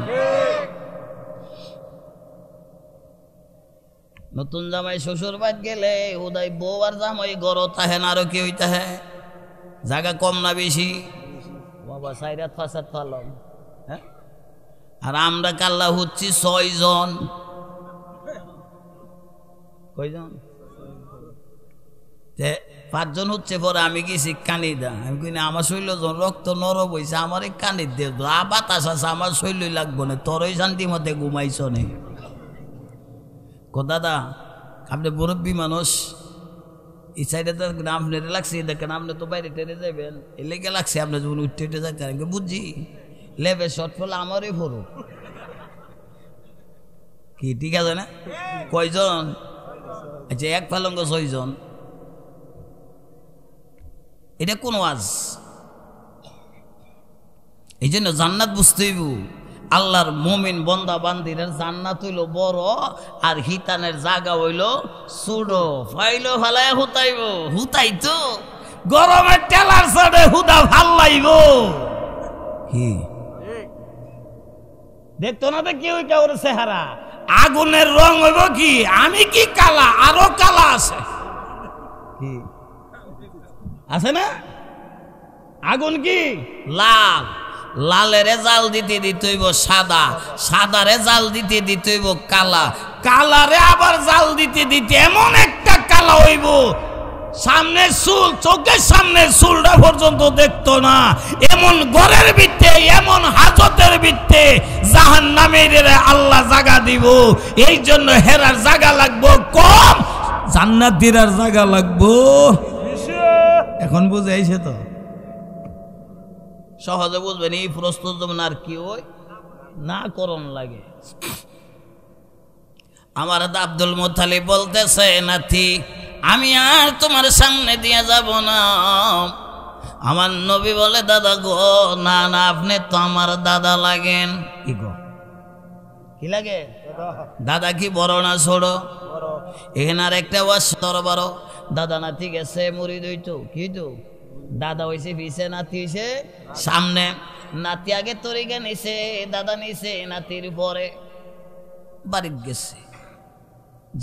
নতুন জামাই শ্বশুর বাড়ি গেলে উদয় বউ আর জামাই গড় তাহে না, আরো কি হইতে হে? জায়গা কম না বেশি? বাবা 4-5 পালন, হ্যাঁ? আর আমরা কাল্লা হচ্ছি 6 জন। কয়জন? 5 জন হচ্ছে। পরে আমি গেছি কানিদা, আমি কই না আমার শৈল জন রক্ত নরম হয়েছে, আমার এই কানি দে, বাতাস আছে, আমার শৈলই লাগবো না, তোরই শান্তি মতে ঘুমাইছ নে। দাদা আপনি মুরব্বী মানুষ, এই সাইডে তো আপনার লাগছে, দেখেন আপনি তো বাইরে টেনে যাবেন, এ লেগে লাগছে আপনার যখন উঠতে উঠে যাইতে, আমি বুঝছি লেবে শর্ট ফলে আমারই ফরক কি, ঠিক আছে না? কয়জন? আচ্ছা, 1 পালঙ্গ 6 জন, এটা কোন ওয়াজ? এই জন্য জান্নাত বুঝতে হইব। আল্লাহর মুমিন বন্দা বান্দিরের জান্নাত হইল বড়, আর হিতানের জায়গা হইল ছোট। ফাইলো ফালায় হুতাইব, হুতাইতো গরমের টেলার সাথে হুদা ভাল লাইব। কি দেখতো না তো কেউ কেউর চেহারা, আগুনের রং হইব কি, আমি কি কালা, আরো কালা আছে, কি আছে না? আগুন কি লাল, লালের জাল দিতে দিতে হইব সাদা, সাদারে জাল দিতে দিতে হইব কালা, কালারে আবার জাল দিতে দিতে এমন একটা কালা হইব, সামনে চুল, চোখের সামনে চুলটা পর্যন্ত দেখতো না, এমন ঘরের ভিত্তে, এমন হাজতের ভিত্তে জাহান্নামের আল্লাহ জায়গা দিব। এই জন্য হেরার জায়গা লাগবো কম, জান্নাতীর জায়গা লাগবো। এখন বুঝাইছে তো, সহজে বুঝবেন। এই প্রস্তুত যেমন আর কি ওই না করণ লাগে। আমার আব্দুল মুত্তালিব বলতেছে, নাতি আমি আর তোমার সামনে দিয়ে যাব না। আমার নবী বলে, দাদা গো, না না, আপনি তো আমার দাদা লাগেন। কি গো, কি লাগে? দাদা কি বড় না ছোট? এখানে আর একটা ওয়াজ বড়। দাদা নাতি গেছে মুড়ি দইতো, কি তো দাদা হয়েছে পিছে, নাতি হয়েছে সামনে। নাতি আগে তরিকা নিছে, দাদা নিছে নাতির পরে। বাড়িত গেছে,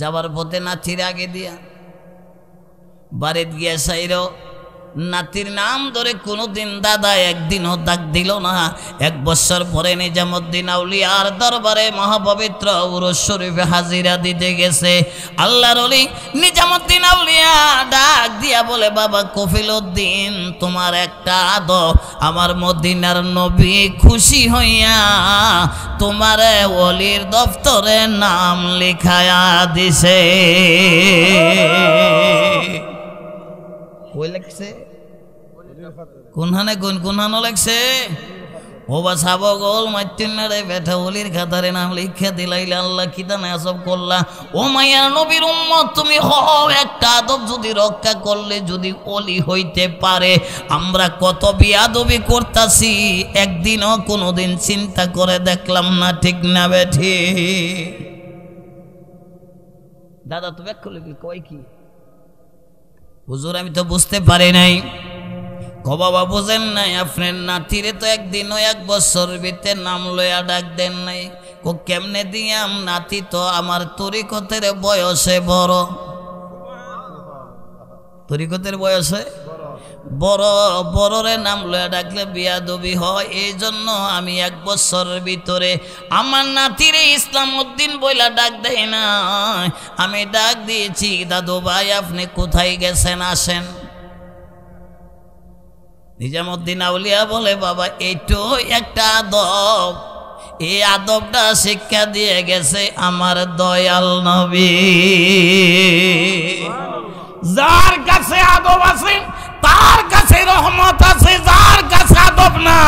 যাবার পথে নাতির আগে দিয়া বাড়িত গিয়া সাইর, নাতির নাম ধরে কোনোদিন দাদা একদিনও ডাক দিল না। 1 বছর পরে নিজামুদ্দিন আউলিয়ার দরবারে মহাপবিত্র উরুস শরীফে হাজিরা দিতে গেছে। আল্লাহর ওলি নিজামুদ্দিন আউলিয়া ডাক দিয়া বলে, বাবা কফিলউদ্দিন, তোমার একটা আদব, আমার মদিনার নবী খুশি হইয়া তোমার ওলির দফতরে নাম লিখায়া দিছে। কই লাগছে? কোনখানে কোনখানো লাগছে? ও বা সাবগল মাইতিনারে বেঠা ওলির খাতারে নাম লিখে দিলাইলে আল্লাহ কি দানে সব করলা। ও মাইয়ার নবীর উম্মত, তুমি হও একটা আদব যদি রক্ষা করলে যদি ওলি হইতে পারে। আমরা কত বিয়াদবি করতাছি, একদিনও কোনোদিন চিন্তা করে দেখলাম না, ঠিক না বেঠি? দাদা তো ব্যাখ্যা লিখলি, কয় কি হুজুর আমি তো বুঝতে পারি নাই। বাবা বোঝেন নাই, আপনার নাতিরে তো একদিনও 1 বছর ভিতরে নাম লইয়া ডাক দেন নাই। কেমনে দিয়াম, নাতি তো আমার তরিকতের বয়সে বড়, তরিকতের বয়সে বড়, বড়রে নাম লইয়া ডাকলে বিয়াদবি হয়। এই জন্য আমি 1 বছরের ভিতরে আমার নাতিরে ইসলাম উদ্দিন বইলা ডাক দেয় না, আমি ডাক দিয়েছি, দাদু ভাই আপনি কোথায় গেছেন, আসেন। নিজামুদ্দিন আউলিয়া বলে, বাবা এইটো একটা আদব, এই আদবটা শিক্ষা দিয়ে গেছে আমার দয়াল নবী। যার কাছে আদব আছে তার কাছে রহমত আছে, যার কাছে আদব না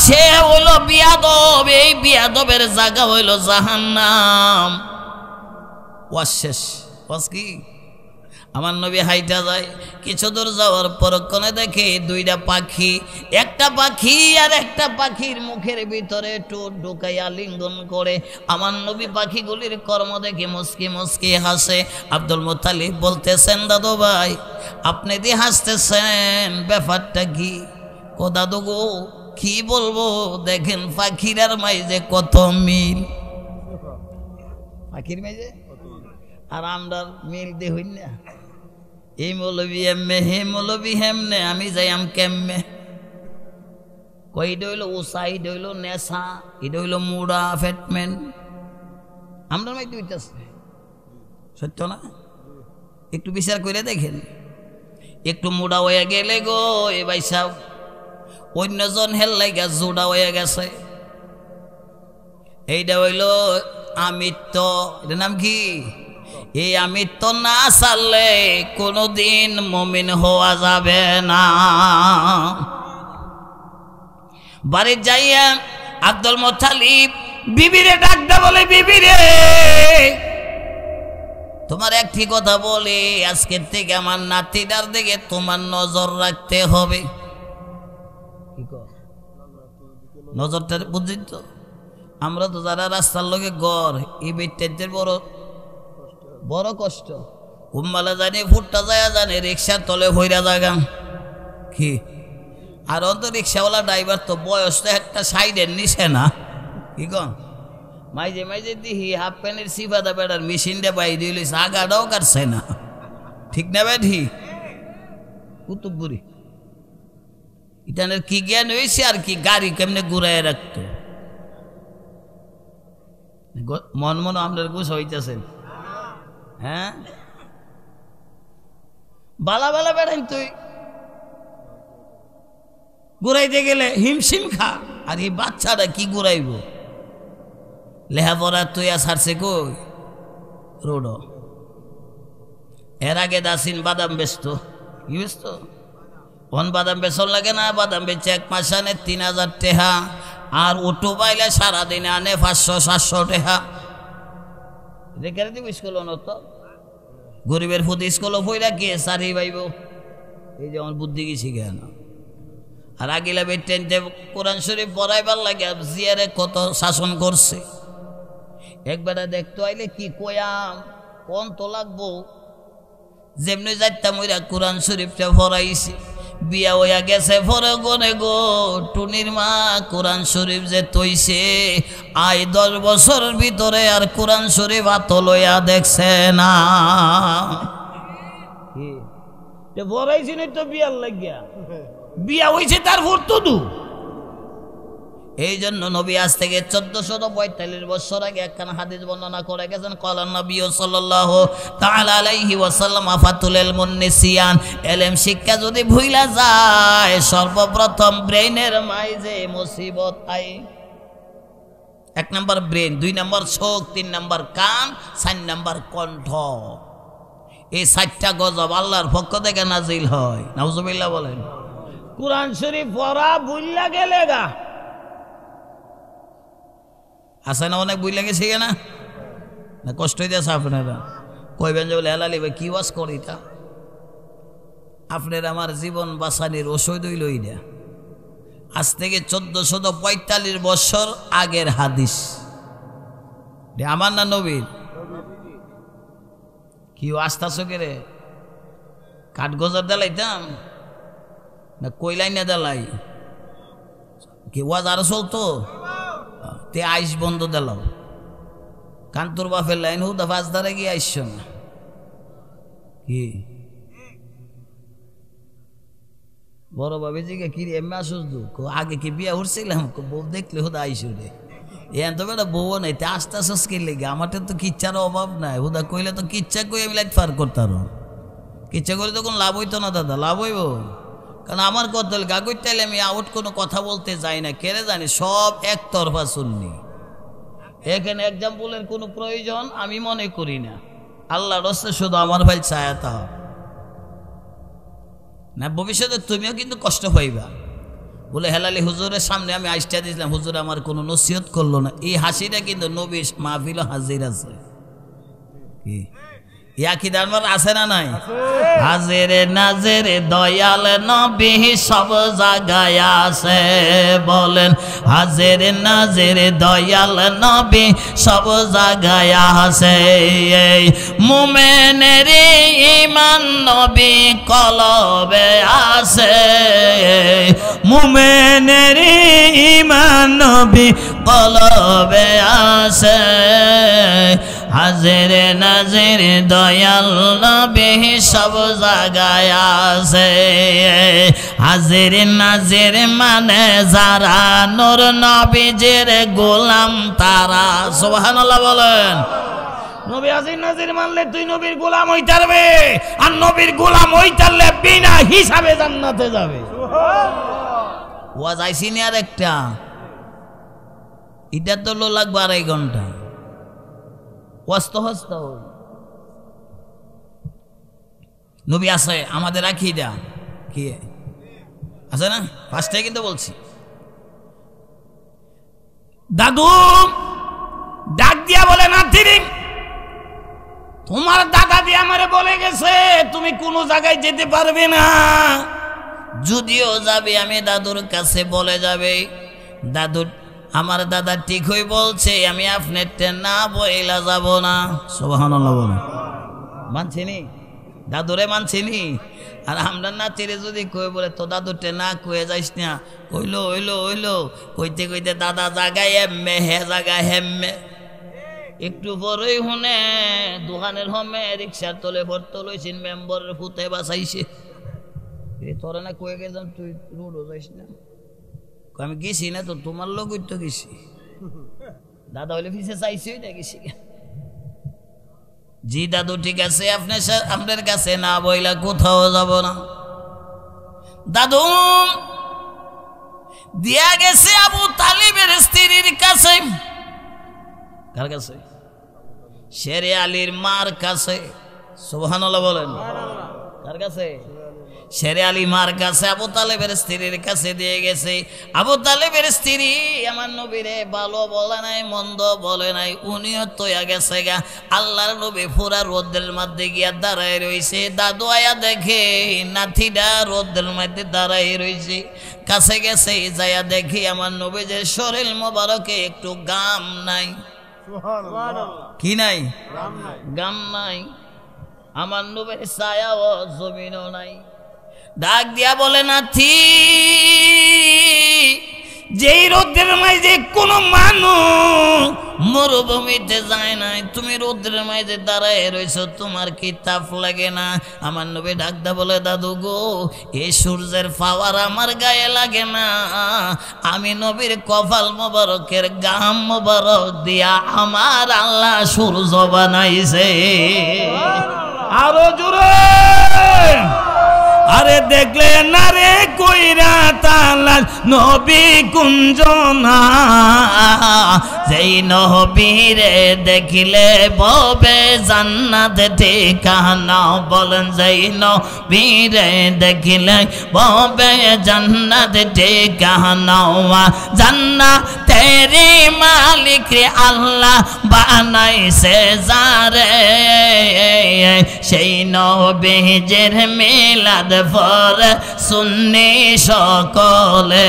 সে হইল বিয়াদব। এই বিয়াদবের জায়গা হইল জাহান্নাম। ওয়াজ শেষ। ওয়াজ কি? আমার নবী হাইটা যায়, কিছু দূর যাওয়ার পর কোনে দেখে 2টা পাখি, একটা পাখি আর একটা পাখির মুখের ভিতরে ঠোঁট ঢুকাইয়া লিঙ্গন করে। আমার নবী পাখিগুলির কর্ম দেখে মুস্কি মুস্কি হাসে। আব্দুল মুত্তালিব বলতেছেন, দাদু ভাই আপনি দিয়ে হাসতেছেন, ব্যাপারটা কি? ও দাদু গো কি বলবো, দেখেন পাখিরার মাঝে কত মিল, পাখির মাঝে আর আমরা মিল দে হই না। এই মৌলবি এমে, হে মৌলবি হেমনে, আমি যাই আম কেমনে। কই এটা হইলো উষা, এটা হইলো নেশা, এটা হইলো মুড়া ফেটমেন। আমরা মাইতে হইতেছে, সত্য না? একটু বিচার করে দেখেন। একটু মুড়া হয়ে গেলে গো এ ভাই সাহেব অন্যজন হেল্লাই গা জোড়া হয়ে গেছে। এইটা হইল আমিত্ব। এটার নাম কি? এই আমিত্ব না ছাড়লে কোনোদিন মুমিন হওয়া যাবে না। বাড়ি যাইয়া আব্দুল মুত্তালিব বিবিরে ডাকতে বলে, বিবিরে তোমার একটি কথা বলি, আজকের থেকে আমার নাতিটার দিকে তোমার নজর রাখতে হবে। নজরটা বুঝছেন তো? আমরা তো যারা রাস্তার লোকে গড় এই বেটের বড় বড় কষ্ট। কুম্বালা জানি ফুটটা যায় জানে রিক্সার তলে হইরা জায়গা কি। আর অন্ত রিক্সাওয়ালা ড্রাইভার তো বয়স তো একটা সাইডের নিছে না, কি কন? মাইজে মাইজে দিহি হাফ প্যান্টের সিফাদা বেড়ার মেশিনটা বাই দিলি আগাটাও কাটছে না, ঠিক না ব্যাধি? কুতুবপুরি ইটানের কি জ্ঞান হয়েছে আর কি গাড়ি কেমনে ঘুরাই রাখতো। মন মন আপনার গুছ হইতেছেন, হ্যাঁ? বালা বালা বেড়াইন তুই ঘুরাইতে গেলে হিমশিম খা। আর এই বাচ্চাটা কি ঘুরাইব? লেহাপড়া তুই আসারছে কই রোড। এর আগে দাসিন বাদাম বেচত, কি বেচত? কোন বাদাম বেচন লাগে না? বাদাম বেচে 1 মাস আনে 3000 টাকা, আর অটো পাইলে সারাদিনে আনে 500-700 টাকা। রেখে দিব স্কুল তো গরিবের প্রতি স্কুল ফইরা কে সারি পাইব? এই যে আমার বুদ্ধি গেছি কেন। আর আগিলা বেটেনতে কোরআন শরীফ পড়াইবার লাগে জিয়ারে কত শাসন করছে। একবারে দেখতে আইলে কি কয়াম কোন তো লাগবো। যেমনি যাইতাম ওইরা কোরআন শরীফটা পড়াইছি। বিয়া হইয়া গেছে পরে গনে গো টুনির মা কোরআন শরীফ যে তৈছে 10 বছরের ভিতরে আর কোরআন শরীফ হাত লইয়া দেখছে না। পড়াইছি না তো বিয়ার লাগিয়া, বিয়া হয়েছে তার ফুর্তুদু। এই জন্য নবী আজ থেকে 1445 বছর আগে একখানা হাদিস বর্ণনা করে গেছেন। কলান নবী সাল্লাল্লাহু তাআলা আলাইহি ওয়াসাল্লাম আফাতুল ইলমুন নিসিয়ান, এলেম শিক্ষা যদি ভুইলা যায় সর্বপ্রথম ব্রেইনের মাইজে মুসিবত আয়। 1 নাম্বার ব্রেন, 2 নাম্বার চোখ, 3 নাম্বার কান, 4 নাম্বার কণ্ঠ। এই 4টা গজব আল্লাহর পক্ষ থেকে নাজিল হয়। নাউজুবিল্লাহ বলেন। কোরআন শরীফ পড়া ভুইলা গেলে গা আছে না, অনেক বই লেগেছে না, না কষ্ট হইতেছে আপনারা? কইবেন যে বলে হেলালি ভাই কি ওয়াজ করি তা? আপনার আমার জীবন বাঁচানির ওষুধ হইল না। আজ থেকে 1445 বছর আগের হাদিস, আমার না নবীর। কি আস্থা চোখে কাঠগজার দেলাইতাম না কইলাই না দেলাই? কি ওয়াজ আরো চলতো? তে আইস বন্ধ দিলাও কান্তর বাপের লাইন হুদা 5 ধারে গিয়ে আইস না। কি বড় ভাবে যে কি এমনি আসুস আগে কি বিয়া উঠছিলাম? বউ দেখলে হুদা আইস রে এন তো বেটা বউ নাই, তে আস্তে আস্তে কে লেগে আমার তো কিচ্ছার অভাব নাই। হুদা কইলে তো কিচ্ছা কই আমি লাইট পার করতাম। কিচ্ছা করে তো কোনো লাভ হইতো না দাদা, লাভ হইব? কারণ আমার কথা কাগজ চাইলে আমি আউট কোনো কথা বলতে যাই না, কেড়ে জানি সব একতরফা শুননি। এখানে এক্সাম্পলের কোনো প্রয়োজন আমি মনে করি না। আল্লাহর রাস্তায় শুধু আমার ভাই ছায়াতা না, ভবিষ্যতে তুমিও কিন্তু কষ্ট পাইবা। বলে হেলালি হুজুরের সামনে আমি আইসটা দিয়েছিলাম, হুজুর আমার কোনো নসিহত করলো না। এই হাসিটা কিন্তু নবী মাহফিল হাজির আছে। কি ইয়াকি দানবার আছে না নাই? হাজিরে নাজিরে দয়াল নবী সব জায়গায় আছে। বলেন হাজিরে নাজিরে দয়াল নবী সব জায়গায় আছে। মুমিনের ঈমান নবী কলবে আছে। মুমিনের ঈমান নবী কলবে আছে। হাজির নাজির দয়াল নবী সব জায়গায় আছে হাজির নাজির মানে যারা নূর নবীজির গোলাম তারা সুবহানাল্লাহ বলেন নবী হাজির নাজির মানলে তুই নবীর গোলাম হইতে পারবে আর নবীর গোলাম হইতে পারলে বিনা হিসাবে জান্নাতে যাবে সুবহানাল্লাহ ওয়াজ আইছিনি আর একটা এটা তো লাগবে 2.5 ঘন্টা ওয়াস্ত হস্ত নবী আছে আমাদের আকীদা কি আছে না ফার্স্টে কিন্তু বলছি দাদু ডাক দিয়া বলে না তিনি তোমার দাদা দিয়ে আমারে বলে গেছে তুমি কোনো জায়গায় যেতে পারবে না যদিও যাবে আমি দাদুর কাছে বলে যাবে দাদু আমার দাদা ঠিকই বলছে আমি আপনারটা না বইলা যাব না সুবহানাল্লাহ বলে মানছিনি দাদুরে মানছিনি আর আমরা না চিরে যদি কই বলে তো দাদুরটা না কয়ে যাইস না কইলো হইলো হইলো কইতে কইতে দাদা জাগায় এমে হে জায়গায় হেমে একটু পরেই শুনে দোকানের হমে রিক্সার তলে ভরতে লইছেন মেম্বরের ফুতে বাঁচাইছে তোরা না কয়ে গেলাম তুই রোডও যাইস না আমি গেছি না তো তোমার লোকই তো গেছি দাদা হইলে পিছিয়ে চাইছি না গেছি জি দাদু ঠিক আছে আপনার কাছে না বইলা কোথাও যাব না দাদু দিয়া গেছে আবু তালিবের স্ত্রীর কাছে কার কাছে শেরে আলীর মার কাছে সুবহানাল্লাহ বলেন কার কাছে শেরে আলী মার কাছে আবু তালেবের স্ত্রীর কাছে দিয়ে গেছে আবু তালেবের স্ত্রী আমার নবীরে ভালো বলে নাই মন্দ বলে নাই উনিও তৈয়া গেছে গা আল্লাহর নবী পুরা রোদ্রের মধ্যে গিয়া দাঁড়ায় রয়েছে দাদু আয়া দেখে নাথিটা রোদ্রের মধ্যে দাঁড়ায় রয়েছে কাছে গেছে যাইয়া দেখি আমার নবী যে শরীর মোবারকে একটু গাম নাই কি নাই গাম নাই আমার নবীর ছায়া ও জমিনও নাই ডাক দিয়া বলে নাথি যেই রোদ্রের মাঝে কোনো মানুষ মরুভূমিতে যায় নাই তুমি রোদ্রের মাঝে দাঁড়ায় রয়েছো তোমার কি তাপ লাগে না আমার নবী ডাক দা বলে দাদু গো এই সূর্যের পাওয়ার আমার গায়ে লাগে না আমি নবীর কপাল মোবারকের গাম মোবারক দিয়া আমার আল্লাহ সূর্য বানাইছে আরো জোরে আরে দেখলে না রে কইরা তালা নবী কুঞ্জনা যেই নবীরে দেখিলে ববে জান্নাত ঠিকানা বলেন যেই নবীরে দেখিলে ববে জান্নাত ঠিকানা জান্নাত তেরি মালিক রে আল্লাহ বানাইছে যারে সেই নবীর মিলাদ ফর সুন্নি সকলে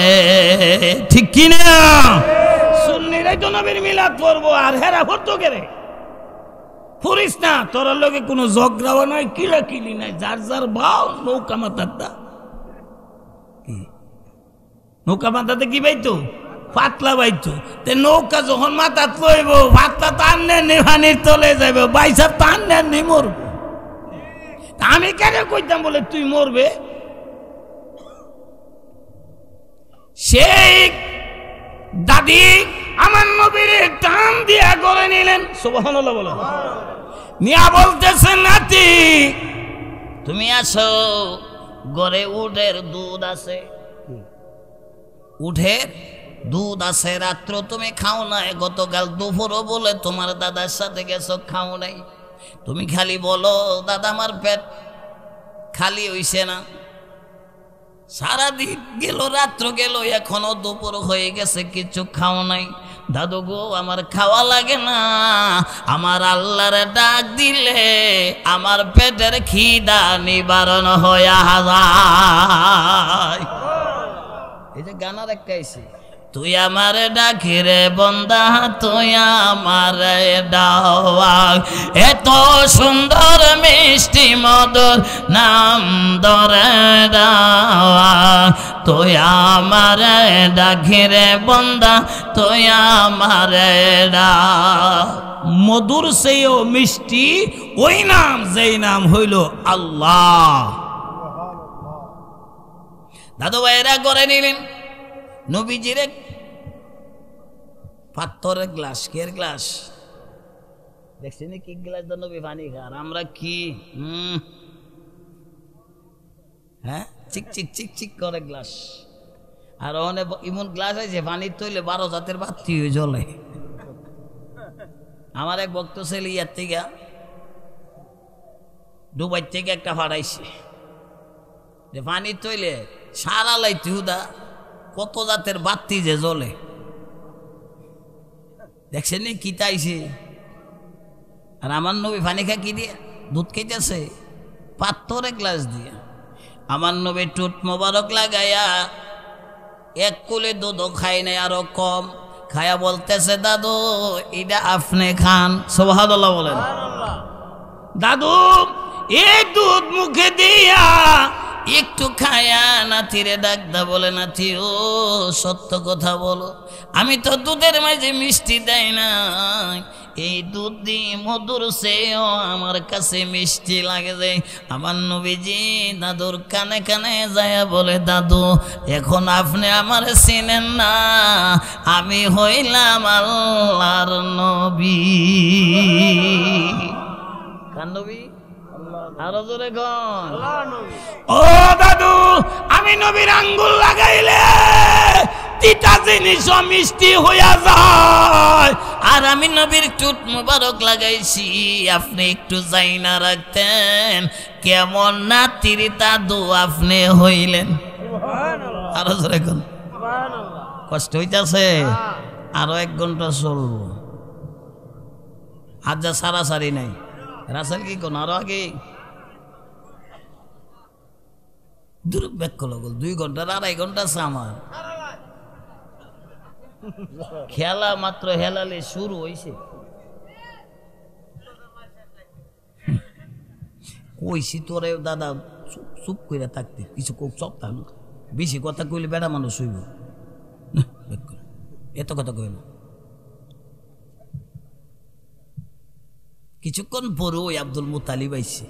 ঠিক কিনা সুন্নিরাই তো নবীর মিলাদ পড়বো আর হেরা পড়তো কেরে ফুরিস না তোর লগে কোনো ঝগড়াও নাই কিলাকিলি নাই যার যার ভাও নৌকা মাথাটা নৌকা মাথাতে কি বাইতো পাতলা বাইতো তে নৌকা যখন মাথা লইব পাতলা টানলে নিভানির তলে যাইব বাইসা টানলে নি মরব আমি কেন কইতাম বলে তুই মরবে সেই দাদি আমার নবীর টান দিয়া গলে নিলেন সুবহানাল্লাহ বলো নিয়া বলতেছে নাতি তুমি আসো ঘরে উটের দুধ আছে উটের দুধ আছে রাত্র তুমি খাও নাই গতকাল দুপুরও বলে তোমার দাদার সাথে গেছো খাও নাই তুমি খালি বলো দাদা আমার পেট খালি হইছে না সারাদিন গেল রাত্র গেল এখনো দুপুর হয়ে গেছে কিছু খাও নাই দাদু গো আমার খাওয়া লাগে না আমার আল্লাহর ডাক দিলে আমার পেটের খিদা নিবারণ হয়ে যায় এই যে গানার একটা আইছে তুই আমারে ডাকি রে বন্দা তুই আমারে ডাক এত সুন্দর মিষ্টি মধুর নাম ধরে ডাক তুই আমারে ডাকি রে বন্দা তুই আমারে ডাক মধুর সেও মিষ্টি ওই নাম যেই নাম হইল আল্লাহ। দাদু ভাইরা করে নিলেন নবীজির পাথরের গ্লাস, কের গ্লাস দেখছেন কি গ্লাস দা নবী পানি খান, আমরা কি হ্যাঁ চিক চিক চিক চিক করে গ্লাস। আর অনেক এমন গ্লাস আছে পানির তৈলে 12 জাতের বাতি হয়ে জ্বলে। আমার এক ভক্ত ছেলে ইয়ার থেকে দুবাই থেকে একটা ফাটাইছে যে পানির তৈলে সারা লাইতে হুদা কত জাতের বাতি যে জ্বলে। দেখছেন কি তাইছে। আর আমার নবী পানি খা কি দিয়ে দুধ খাইতেছে পাথরের গ্লাস দিয়ে। আমার নবী টুট মোবারক লাগাইয়া এক কুলে দুধও খাই নাই, আরো কম খায়া বলতেছে দাদু এটা আপনি খান। সুবহানাল্লাহ বলেন। দাদু এই দুধ মুখে দিয়া একটু খায়া নাতিরে ডাকদা বলে নাতি ও সত্য কথা বলো, আমি তো দুধের মাঝে মিষ্টি দেয় না, এই দুধ দিয়ে মধুর সেও আমার কাছে মিষ্টি লাগে যায়। আমার নবীজি দাদুর কানে কানে যায় বলে দাদু এখন আপনি আমার চিনেন না, আমি হইলাম আল্লাহর নবী। কার নবী? আরো জোরে কন। ও দাদু আমি নবীর আঙ্গুল লাগাইলে তিতা জিনিস মিষ্টি হইয়া যায়, আর আমি নবীর টুট মুবারক লাগাইছি আপনি একটু যাই না রাখতেন কেমন নাতির দাদু আপনি হইলেন। আরো জোরে কন। কষ্ট হইতাছে, আরো 1 ঘন্টা চলবো। আজ যা সারাসারি নাই রাসেল কি কোন আরো আগে দুর্ভাগ্য লগল 2 ঘন্টা 2.5 ঘন্টা আছে আমার খেলা, মাত্র হেলালে শুরু হয়েছে। কইছি তোরে দাদা চুপ করে থাকতে, কিছু কোক চপতাম বেশি কথা কইলে বেড়া মানুষ হইব, এত কথা কইল। কিছুক্ষণ পরে ওই আব্দুল মুতালিব আইছে,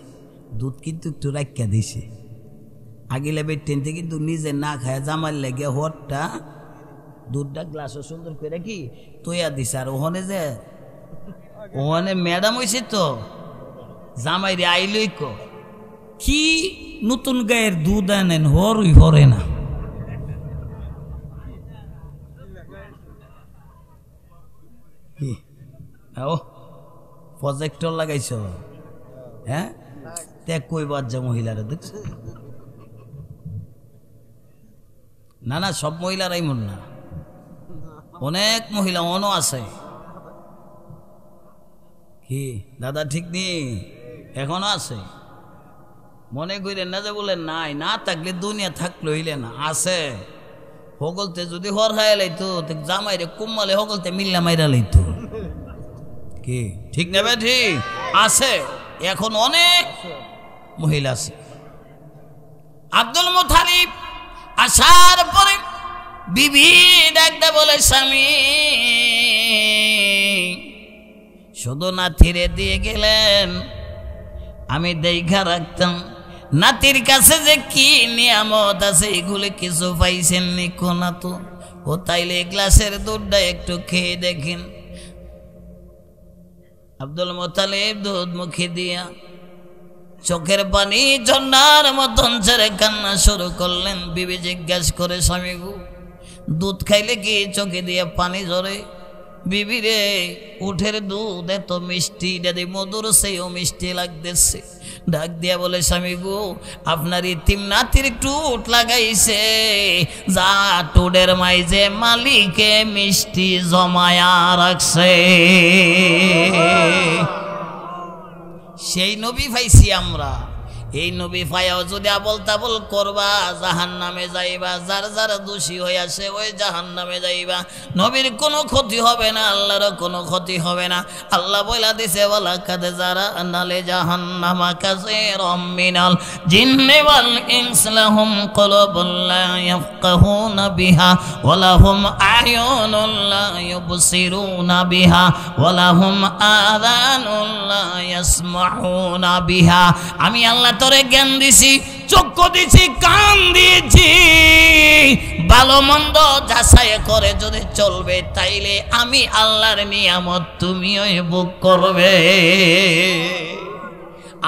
দুধ কিন্তু একটু রাখিয়া দিছে। আগে লেবে টেনতে কিন্তু নিজে না খায় জামার লেগে হটটা দুধটা গ্লাসও সুন্দর করে কি তৈয়া দিছে। আর ওখানে যে ওখানে ম্যাডাম হয়েছে তো জামাই রে আইলই কি নতুন গায়ের দুধ আনেন হরই হরে না। ও প্রজেক্টর লাগাইছ হ্যাঁ ত্যাগ কইবার যা মহিলারা দেখছ না না সব মহিলারাই মন না, অনেক মহিলা অনও আছে। কি দাদা ঠিক নেই এখনো আছে, মনে করেন না যে বলেন নাই, না থাকলে দুনিয়া থাকলে হইলে না আছে। সকলতে যদি হর হায় লাইতো জামাইরে কুম্মালে সকলতে মিল্লা মাইরা লাইতো। কি ঠিক নেবে? ঠিক আছে, এখন অনেক মহিলা আছে। আব্দুল মুতালিব আসার পরে বিবি ডাকতে বলে স্বামী শুধু নাতিরে দিয়ে গেলেন, আমি দেখা রাখতাম নাতির কাছে যে কি নিয়ামত আছে এগুলো কিছু পাইছেন নি কোনা তো। ও তাইলে গ্লাসের দুধটা একটু খেয়ে দেখেন। আব্দুল মুতালিব দুধ মুখে দিয়া চোখের পানি ঝর্ণার মতন ছেড়ে কান্না শুরু করলেন। বিবি জিজ্ঞাসা করে স্বামী গো দুধ খাইলে কি চোখে দিয়ে পানি ঝরে? বিবি রে উঠের দুধ এত মিষ্টি, দাদি মধুর সেও মিষ্টি লাগতেছে। ডাক দিয়া বলে স্বামী গো আপনার ইতিম নাতির টুট লাগাইছে, যা টুডের মাইজে মালিকে মিষ্টি জমায়া রাখছে। সেই নবী পাইছি আমরা, এই নবী পায়াও যদি আবল তাবল করবা জাহান্নামে যাইবা, যার যার দোষী হইয়াছে ওই জাহান্নামে যাইবা। নবীর কোনো ক্ষতি হবে না, আল্লাহরও কোনো ক্ষতি হবে না। আল্লাহ বইলা দিছে ওয়ালাকাদ যারানা লিজাহান্নামা কাসীরাম মিনাল জিন্নি ওয়াল ইনসি লাহুম কুলুবুন লা ইয়াফকাহুনা বিহা ওয়া লাহুম আ'য়ুনুন লা ইউবসিরুনা বিহা ওয়া লাহুম আযানুন লা ইয়াসমাউনা বিহা। আমি আল্লাহ তোরে জ্ঞান দিছি, চক্ষু দিছি, কান দিয়েছি, ভালো মন্দ যাচাই করে যদি চলবে তাইলে আমি আল্লাহর নিয়ামত তুমিও ভোগ করবে।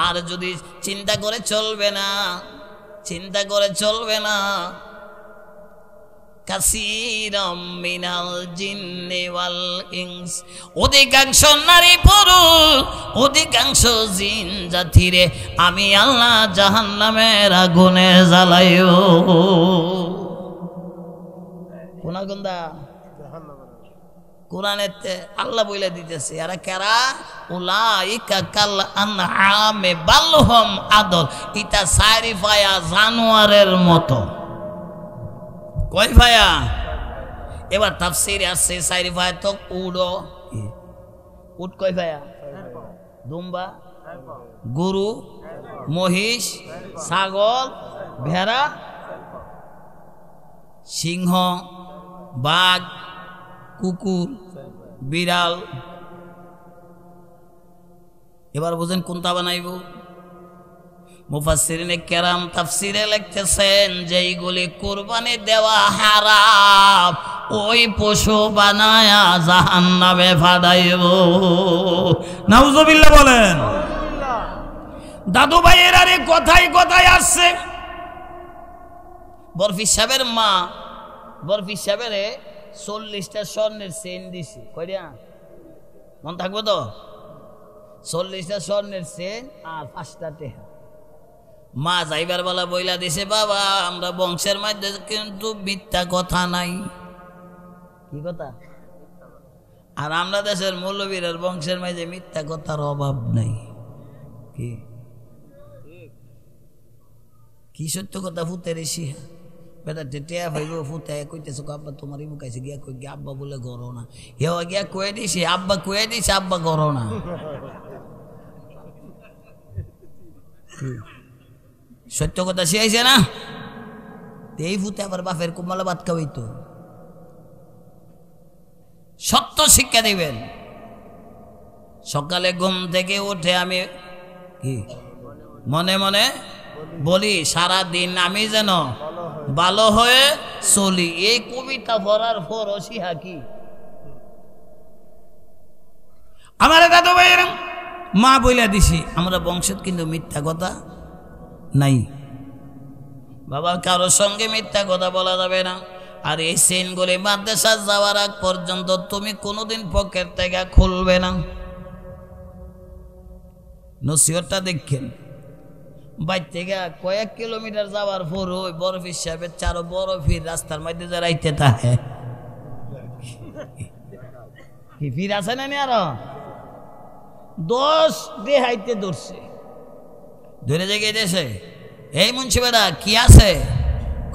আর যদি চিন্তা করে চলবে না, চিন্তা করে চলবে না, কাসীরাম মিনাল জিন্নি ওয়াল ইনস, অধিকাংশ নারী পুরুষ, অধিকাংশ জিন জাতিরে আমি আল্লাহ জাহান্নামের আগুনে জ্বালাইও। কোন আগুন দা? কোরআনেতে আল্লাহ বলে দিতেছে এরা কারা? উলাইকা কাল আনআমে বাল হুম আদল, এটা সারিফায়া জানোয়ারের মতো। কয় ভাইয়া? এবার তাফসীরে আছে সারিফায়া তো উড়ো, উট কয় ভাইয়া? দুম্বা, গরু, মহিষ, ছাগল, ভেড়া, সিংহ, বাঘ, কুকুর, বিড়াল। এবার বুঝেন কোনটা বানাইব? মুফাসসিরিনে কেরাম তাফসীরে লিখতেছেন যেইগুলি কুরবানি দেওয়া হারাম ওই পশু বানায়া জাহান্নামে ফাদাইব। নাউজুবিল্লাহ বলেন। দাদু ভাইয়ের আরে কথাই কথাই আসছে। বরফি সাহেবের মা বরফি সাহেবের 40টা স্বর্ণের চেইন দিছে। কয়টা মন থাকবো তো? 40টা স্বর্ণের চেইন আর 5টা টেহা। মা যাইবার বেলা বইলা দিছে, বাবা আমরা বংশের মধ্যে কিন্তু মিথ্যা কথা নাই। কি কথা? আর আমরা দেশের মৌলবীর বংশের মাঝে মিথ্যা কথার অভাব নাই। কি কি সত্য কথা ফুটে রেছি বেটা টেয়া ভাইব ফুটে কইতেছ আব্বা তোমারই মুখাইছে গিয়া কই গিয়া আব্বা বলে গরো না, হেও গিয়া কয়ে দিছে আব্বা কয়ে দিছে আব্বা গরো না। সত্য কথা শিখাইছে না? এই ফুটে আবার বাপের কুমালা ভাত খাওয়াইতো। সত্য শিক্ষা দিবেন। সকালে ঘুম থেকে উঠে আমি কি মনে মনে বলি সারা দিন আমি যেন ভালো হয়ে চলি। এই কবিতা পড়ার পর অসিহা কি আমার দাদু ভাইয়ের মা বইলা দিছি আমরা বংশত কিন্তু মিথ্যা কথা নাই। বাবা কারোর সঙ্গে মিথ্যা কথা বলা যাবে না। আর এই চেইনগুলি মাদ্রাসা যাওয়ার আগ পর্যন্ত তুমি কোনোদিন পকেট থেকে খুলবে না। নসিহতটা দেখেন। বাইর থেকে কয়েক কিলোমিটার যাওয়ার পর ওই বরফ হিসাবে চারো বরফির রাস্তার মধ্যে যে রাইতে থাকে কি ফির আছে না আরো 10 দেহাইতে ধরছে ধরে জায়গায় দেশে এই মুন্সিবেরা কি আছে?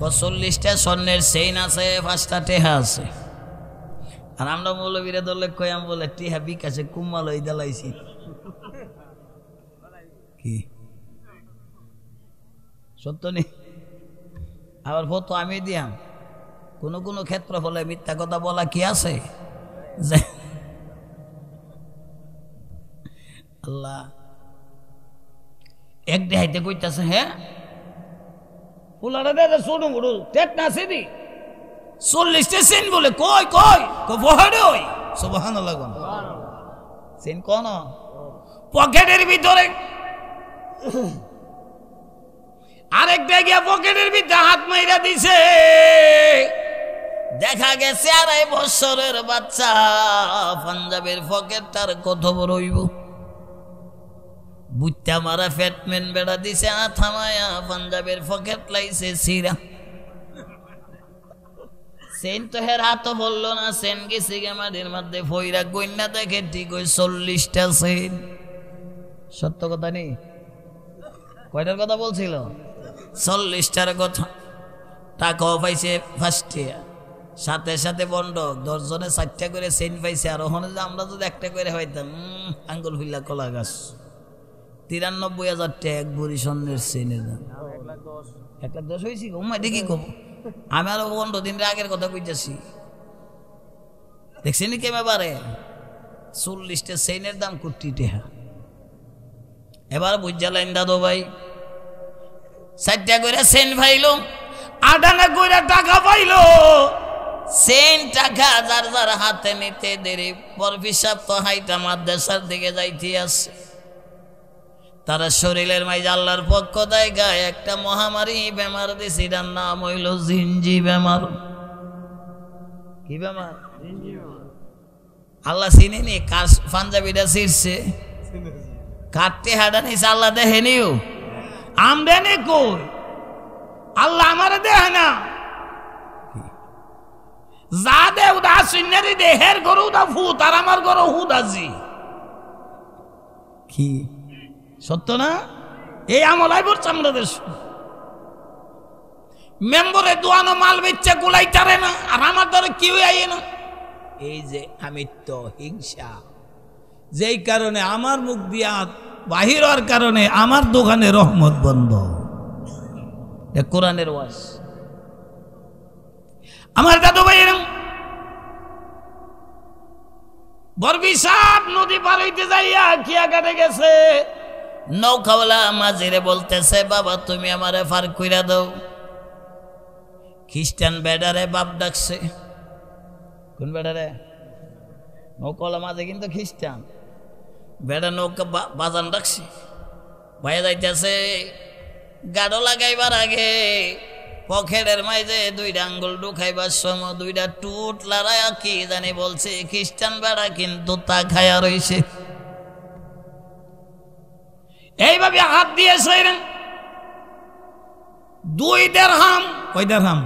40টা স্বর্ণের চেইন আছে, 5টা টেহা আছে। আর আমরা মৌলবীরে ধরলে কয়াম বলে টেহা বিকাশে কুম্মাল ওই দেলাইছি। কি সত্য নেই? আবার ফটো আমি দিয়াম। কোন কোন ক্ষেত্র হলে মিথ্যা কথা বলা কি আছে? আল্লাহ এক দেহাইতে কইতাছে হ্যাঁ ফুলাটা দে ছোট বড় টেট না সেদি 40টা চেইন বলে কই কই বহাড়ে ওই সুবহানাল্লাহ কোন চেইন কোন পকেটের ভিতরে আরেকটা গিয়া পকেটের ভিতরে হাত মাইরা দিছে। দেখা গেছে 2.5 বছরের বাচ্চা পাঞ্জাবের পকেটটার কত বড় হইব। বুঝতে মারা ফ্যাটম্যান বেড়া দিছে থামায়া পাঞ্জাবের পকেট লাইছে সিরা। সেন তো হের হাত বললো না, সেন গেছে গে মাটির মধ্যে ফইরা গইনা দেখে ঠিক ওই 40টা সেন। সত্য কথা নেই? কয়টার কথা বলছিল? 40টার কথা। টাকাও পাইছে ফার্স্টে, সাথে সাথে বন্ডক 10 জনে 4টা করে চেইন পাইছে। আর ওখানে যে আমরা যদি একটা করে হইতাম আঙ্গুল ফিল্লা কলা গাছ। 93,000 টাকা এক ভরি স্বর্ণের চেইনের দাম। 1,10,000 হয়েছি উম্মাইতে কি কব? আমি আরো 15 দিনের আগের কথা কইতেছি। দেখছেন কেবারে 40টা চেইনের দাম কোটি টাকা। এবার বুঝালেন দাদু ভাই, 4টা করে চেইন পাইলো, 8 আনা করে টাকা পাইলো। চেইন টাকা যার যার হাতে নিতে দেরি, বরফিসাব তো হাইটা মাদ্রাসার দিকে যাইতে আছে। তারা শরীরের মাঝে আল্লাহর পক্ষ দেয় গায়ে একটা মহামারী বেমার দিছে, এটার নাম হইল জিনজি বেমার। কি বেমার? আল্লাহ চিনিনি? কার পাঞ্জাবিটা ছিঁড়ছে, কাটতে হাডা নিছে, আল্লাহ দেখেনিও? আমদানি কই? আল্লাহ আমার দেখে না। যা দে উদা সিন্নারি দেহের গরু উদা ফুত, আর আমার গরু হুদাজি। কি সত্য না? এই আমলাই পড়ছে আমাদের। মেম্বরে দোয়ানো মাল বেচা গুলাইতারে না, আর আমার ধরে কি হয়ে না। এই যে আমিত্ব হিংসা, যেই কারণে আমার মুখ দিয়া বাহির হওয়ার কারণে আমার দোকানে রহমত বন্ধ। কোরআনের ওয়াজ। আমার দাদু ভাই বরবি সাহেব নদী পার হইতে যাইয়া কিয়া কাটে গেছে। নৌকাওয়ালা মাঝিরে বলতেছে, বাবা তুমি আমারে পার কইরা দাও। খ্রিস্টান বেডারে বাপ ডাকছে। কোন বেডারে? নৌকাওয়ালা মাঝে কিন্তু খ্রিস্টান বেডা নৌকা বাজান ডাকছে। ভাইয়া যাইতেছে, গাড়ো লাগাইবার আগে পকেটের মাঝে 2টা আঙ্গুল ঢুকাইবার সময় 2টা টুট লড়াইয়া কি জানি বলছে। খ্রিস্টান বেড়া কিন্তু তা খায়া রইছে। এইভাবে হাত দিয়েছে 2 দিরহাম। কয় দিরহাম?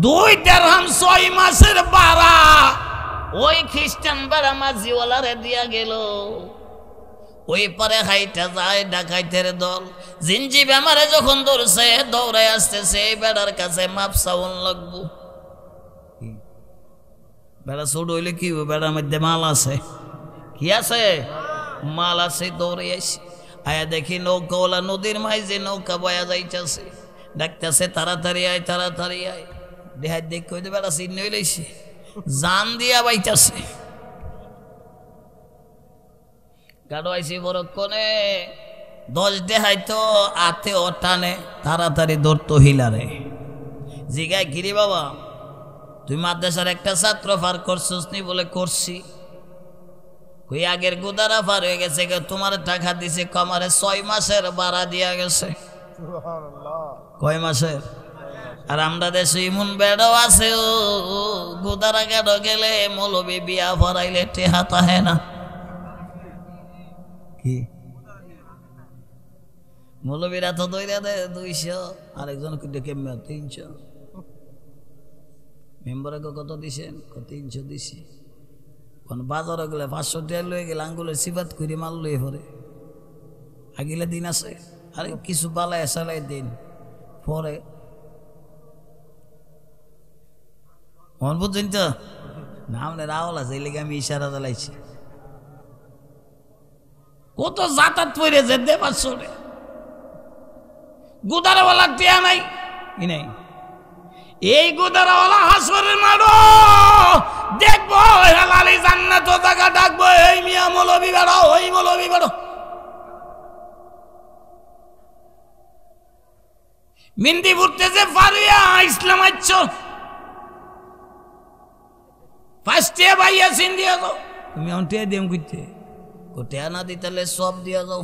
2 দিরহাম 6 মাসের ভাড়া ওই খ্রিস্টান বেড়া মাঝিওয়ালারে দিয়া গেল। ওই পরে হাইটা যায় ডাকাইতের দল। জিনজি বেমারে যখন ধরছে, দৌড়ায় আসতেছে এই বেড়ার কাছে মাপ চাউন লাগবো। বেড়া ছোট হইলে কি বেড়ার মধ্যে মাল আছে। কি আছে? মাল আছে। দৌড়ে আসে, আয়া দেখি নৌকাওয়ালা নদীর মাঝে নৌকা বয়া যাইতেছে। ডাকতেছে, তাড়াতাড়ি আয়, তাড়াতাড়ি আয়। দেহার দেখ কইতে বেড়া চিহ্ন হইলেছে, জান দিয়া বাইতেছে। গাড়ো আইসি বরক্ষণে 10 দেহাই তো আতে ও টানে, তাড়াতাড়ি ধরতো হিলারে। জিগায়, গিরি বাবা তুই মাদ্রাসার একটা ছাত্র পার করছিস নি? বলে করছি। কই আগের গুদারা পার হয়ে গেছে, তোমার টাকা দিছে? কমারে 6 মাসের ভাড়া দিয়া গেছে। কয় মাসের? আর আমরা দেশে ইমন বেড়াও আছে, ও গুদারা গাড়ো গেলে মৌলবি বিয়া ভরাইলে টেহা তাহে না। কি মৌলবীরা তো দইরা দেয় 200, আরেকজন কেমন 300। মেম্বারে কত দিছেন? 300 দিছি। কোন বাজারে গেলে 500 টাকা লয়ে গেলে আঙ্গুলের সিফাত করে মাল লয়ে পরে আগিলে দিন আছে। আরে কিছু পালায় সালাই দিন পরে মন বুঝছেন তো না? আমাদের রাওয়াল আছে, এই লেগে আমি ইশারা চালাইছি। কত জাতাত পড়ে যে দে 500 টাকা গুদারাওয়ালা টিয়া নাই কি নাই। এই গুদারাওয়ালা হাসরের মারো দেখবো, হেলালি জান্নাত জায়গা ডাকবো, এই মিয়া মৌলবি বেড়ো, ওই মৌলবি বেড়ো। মিন্দি ফুটতেছে পারিয়া ইসলাম আচ্ছ ফার্স্টে ভাইয়া সিন দিয়া যাও। তুমি অন্টিয়া দিম করতে কোটিয়া না দিতে সব দিয়া যাও।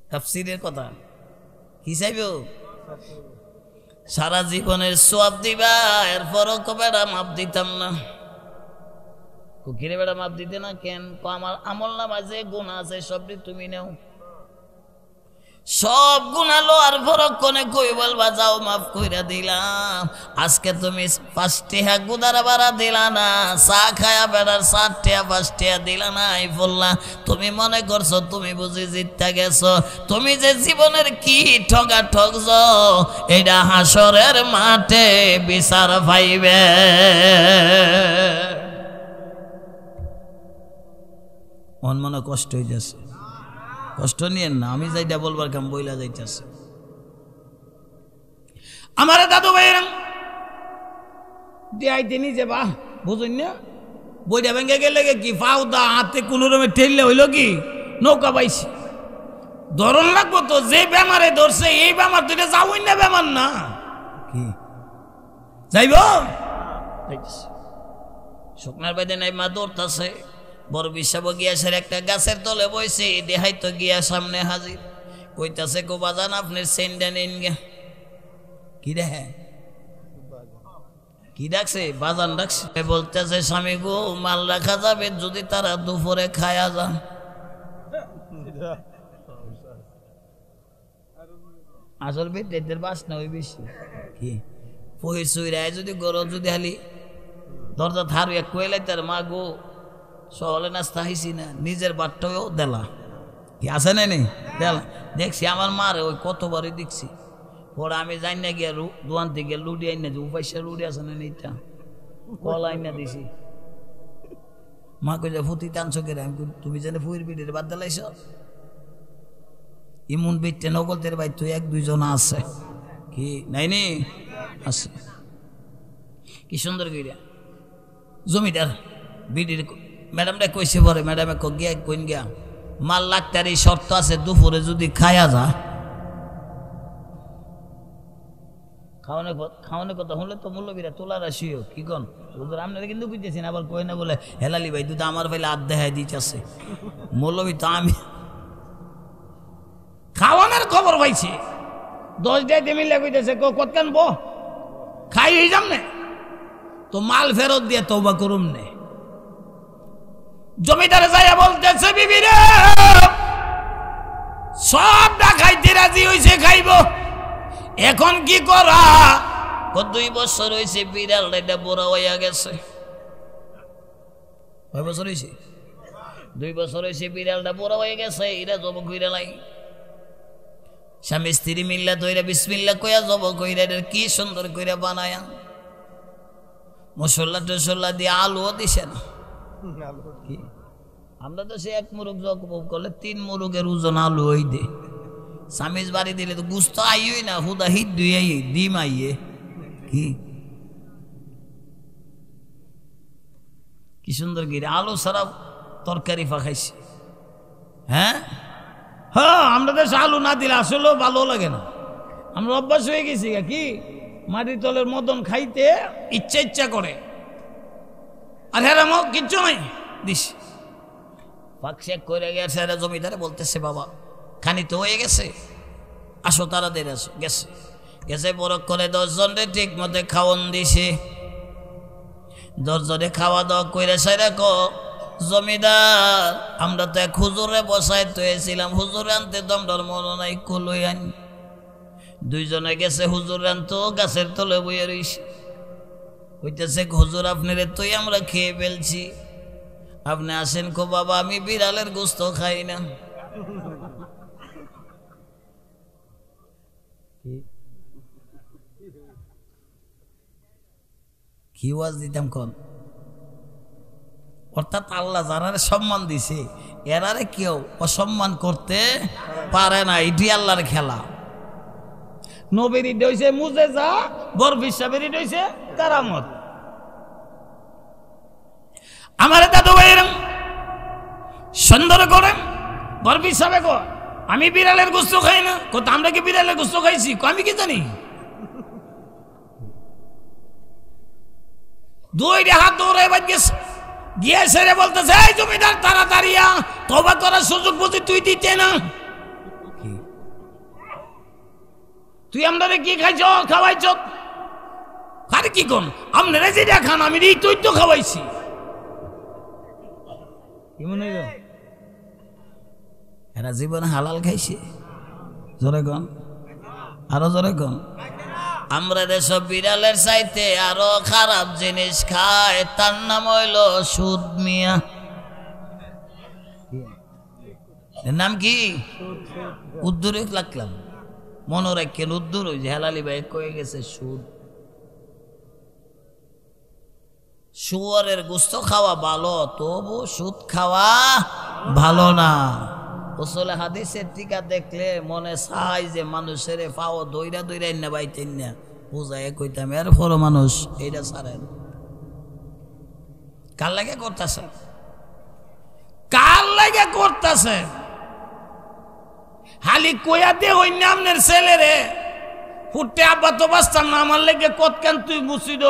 তাফসীরের কথা কি চাইবে? সারা জীবনের সব দিবা, এরপরও বেড়া মাপ দিতাম না। কুকিরে বেড়া মাপ দিতে না কেন? আমার আমল নামায় যে গুনাহ আছে সবটি তুমি নেও। সব গুনালো আর পরক্ষণে কই বলবা যাও মাফ কইরা দিলাম। আজকে তুমি 5 টাকা গুদার ভাড়া দিলা না, চা খায়া বেড়ার 4 টাকা 5 টাকা দিলা না, এই বললা তুমি মনে করছো তুমি বুঝি জিততে গেছো। তুমি যে জীবনের কি ঠগা ঠকছ এটা হাসরের মাঠে বিচার পাইবে। মন মনে কষ্ট হয়ে যাচ্ছে, কষ্ট নিয়েন না, আমি যাইটা বলবার কাম বইলা যাইতেছে। আমার দাদু ভাইয়েরা দিয়াইতে নিজে বাহ বুঝুন না, বইটা ভেঙে গেলে কি ফাউদা হাতে কোনো রকমে ঠেললে হইল কি নৌকা পাইছে। ধরন লাগবো তো, যে বেমারে ধরছে এই বেমার তো এটা যাবই না, বেমার না কি যাইব। শুকনার বাইদে নাই মা দৌড়তাছে, বড় বিশ্বাব গিয়াসের একটা গাছের তলে বইছে, দেহাই তো গিয়া সামনে হাজির, কইতাছে গো বাজান আপনার সেন্ডা নিন গে। কি দেখে কি ডাকছে, বাজান ডাকছে, বলতেছে স্বামী গো মাল রাখা যাবে যদি তারা দুপুরে খায়া যান। আসল বেটের বাসনা ওই বেশি কি পহি সুইরায় যদি গরম যদি হালি দরজা থারু এক কইলাই তার মা গো সহলে নাস্তা হয়েছি না, নিজের বাটটাও দেলা কি আছে না নেই দেলা। দেখছি আমার মারে ওই কতবারই দেখছি, পরে আমি যাই না গিয়া দোয়ান থেকে লুডি আইনা যে উপাইসা লুডি আছে না নেইটা কলা আইনা দিছি। মা কই যে ফুটি টানছো কে, আমি তুমি জানে ফুয়ের পিঠের বাদ দিলাইছ, ইমন বেটে নগলতের ভাই তুই 1-2 জন আছে কি নাই নি আছে। কি সুন্দর কইরা জমিদার বিডির ম্যাডামটা কইছে, পরে ম্যাডামে গিয়া কইন গিয়া মাল লাগতার এই শর্ত আছে দুপুরে যদি খায়া যা। খাওয়ানোর কথা হলে তো মূল্যবীরা তোলার আসিও কি কন হুজুর আপনারা কিন্তু বুঝতেছেন, আবার কই না বলে হেলালি ভাই তুই তো আমার ভাইলে আধ দেখাই দিচ্ছে মৌলবী তো আমি খাওয়ানোর খবর পাইছি 10 ডাইতে মিলে কইতেছে কতক্ষণ বো খাই হয়ে যাম না তো মাল ফেরত দিয়ে তওবা করুম নে। জমিদারে যাইয়া বলতেছে বিবি রে সব খাইতে রাজি হইছে খাইব, এখন কি করা? 2 বছর হয়েছে বিড়াল এটা বড় হইয়া গেছে। 2 বছর হয়েছে 2 বছর হয়েছে বিড়ালটা বড় হয়ে গেছে, এরা জব কইরা লাই স্বামী স্ত্রী মিল্লা তৈরা বিসমিল্লাহ কইয়া জব কইরা কি সুন্দর কইরা বানায়া মশলা টসলা দিয়ে আলুও দিছে না। আমরা তো সে 1 মুরগ জব করলে 3 মুরগের ওজন আলু হই দে, স্বামীজ বাড়ি দিলে তো গুস্ত আইই না হুদা হিট দুই ডিম আইয়ে কি সুন্দর গিরে আলু ছাড়া তরকারি ফাঁকাইছে। হ্যাঁ হ্যাঁ আমরা তো আলু না দিলে আসলেও ভালো লাগে না, আমরা অভ্যাস হয়ে গেছি কি মাটির তলের মদন খাইতে ইচ্ছা ইচ্ছা করে, আর হ্যাঁ কিচ্ছু নাই দিস পাক শেক করে গেছে। জমিদারে বলতেছে বাবা খানি তো হয়ে গেছে, আসো তাড়াতাড়ি আসো। গেছে গেছে বরক করে 10 জনে ঠিক মতো খাওয়ন দিছে, 10 জনে খাওয়া দাওয়া কইরা সাইরা ক জমিদার আমরা তো 1 হুজুরে বসাই তো এসেছিলাম, হুজুর আনতে দমডর মন নাই কলই আন। 2 জনে গেছে হুজুর আনতো গাছের তলে বইয়ে রইছে, কইতেছে হুজুর আপনারে তুই আমরা খেয়ে ফেলছি, আপনি আসেন কো বাবা আমি বিড়ালের গোস্ত খাই না। কি ওয়াজ দিতাম কোন, অর্থাৎ আল্লাহ যারা সম্মান দিছে এরারে কেউ অসম্মান করতে পারে না, এটি আল্লাহর খেলা। নবীর ঈদ হইছে মুজেজা, বরফি সাহেবের ঈদ হইছে কারামত। আমার দাদু ভাইয়েরা সুন্দর করে বরফি সাহেব কো আমি বিড়ালের গোস্ত খাই না, কত আমরা কি বিড়ালের গোস্ত খাইছি আমি কি জানি। 2 হাত দৌড়াই বাজ গেছে, গিয়ে সেরে বলতেছে এই জমিদার তাড়াতাড়ি তওবা করার সুযোগ বুঝি তুই দিতে না, তুই আমাদের কি খাইছ খাওয়াইছ, আরে কি কোন আপনারা যেটা খান আমি তুই তো খাওয়াইছি। কি মনে হইল এরা জীবনে হালাল খাইছে, জোরে কন, আরো জোরে কন। আমরা দেশে বিড়ালের চাইতে আরো খারাপ জিনিস খায়, তার নাম হইল সুদ। মিয়া এর নাম কি? উদ্দুরে লাগলাম, মনে রাখেন উদ্দুর। ওই যে হেলালি ভাই কয়ে গেছে সুদ। শুয়ারের গোস্ত খাওয়া ভালো, তবু সুদ খাওয়া ভালো না। ওসলে হাদিসের টিকা দেখলে মনে চাই যে মানুষের পাও দইরা দইরা না বাইতেন না, বুঝাই কইতাম এর ফল মানুষ এইটা ছাড়েন। কার লাগে করতেছে? কার লাগে করতেছে? হালি কইয়া দে ওই নামনের ছেলে রে ফুটে আব্বা তো বাঁচতাম না, আমার লেগে কতকান তুই মুছিদ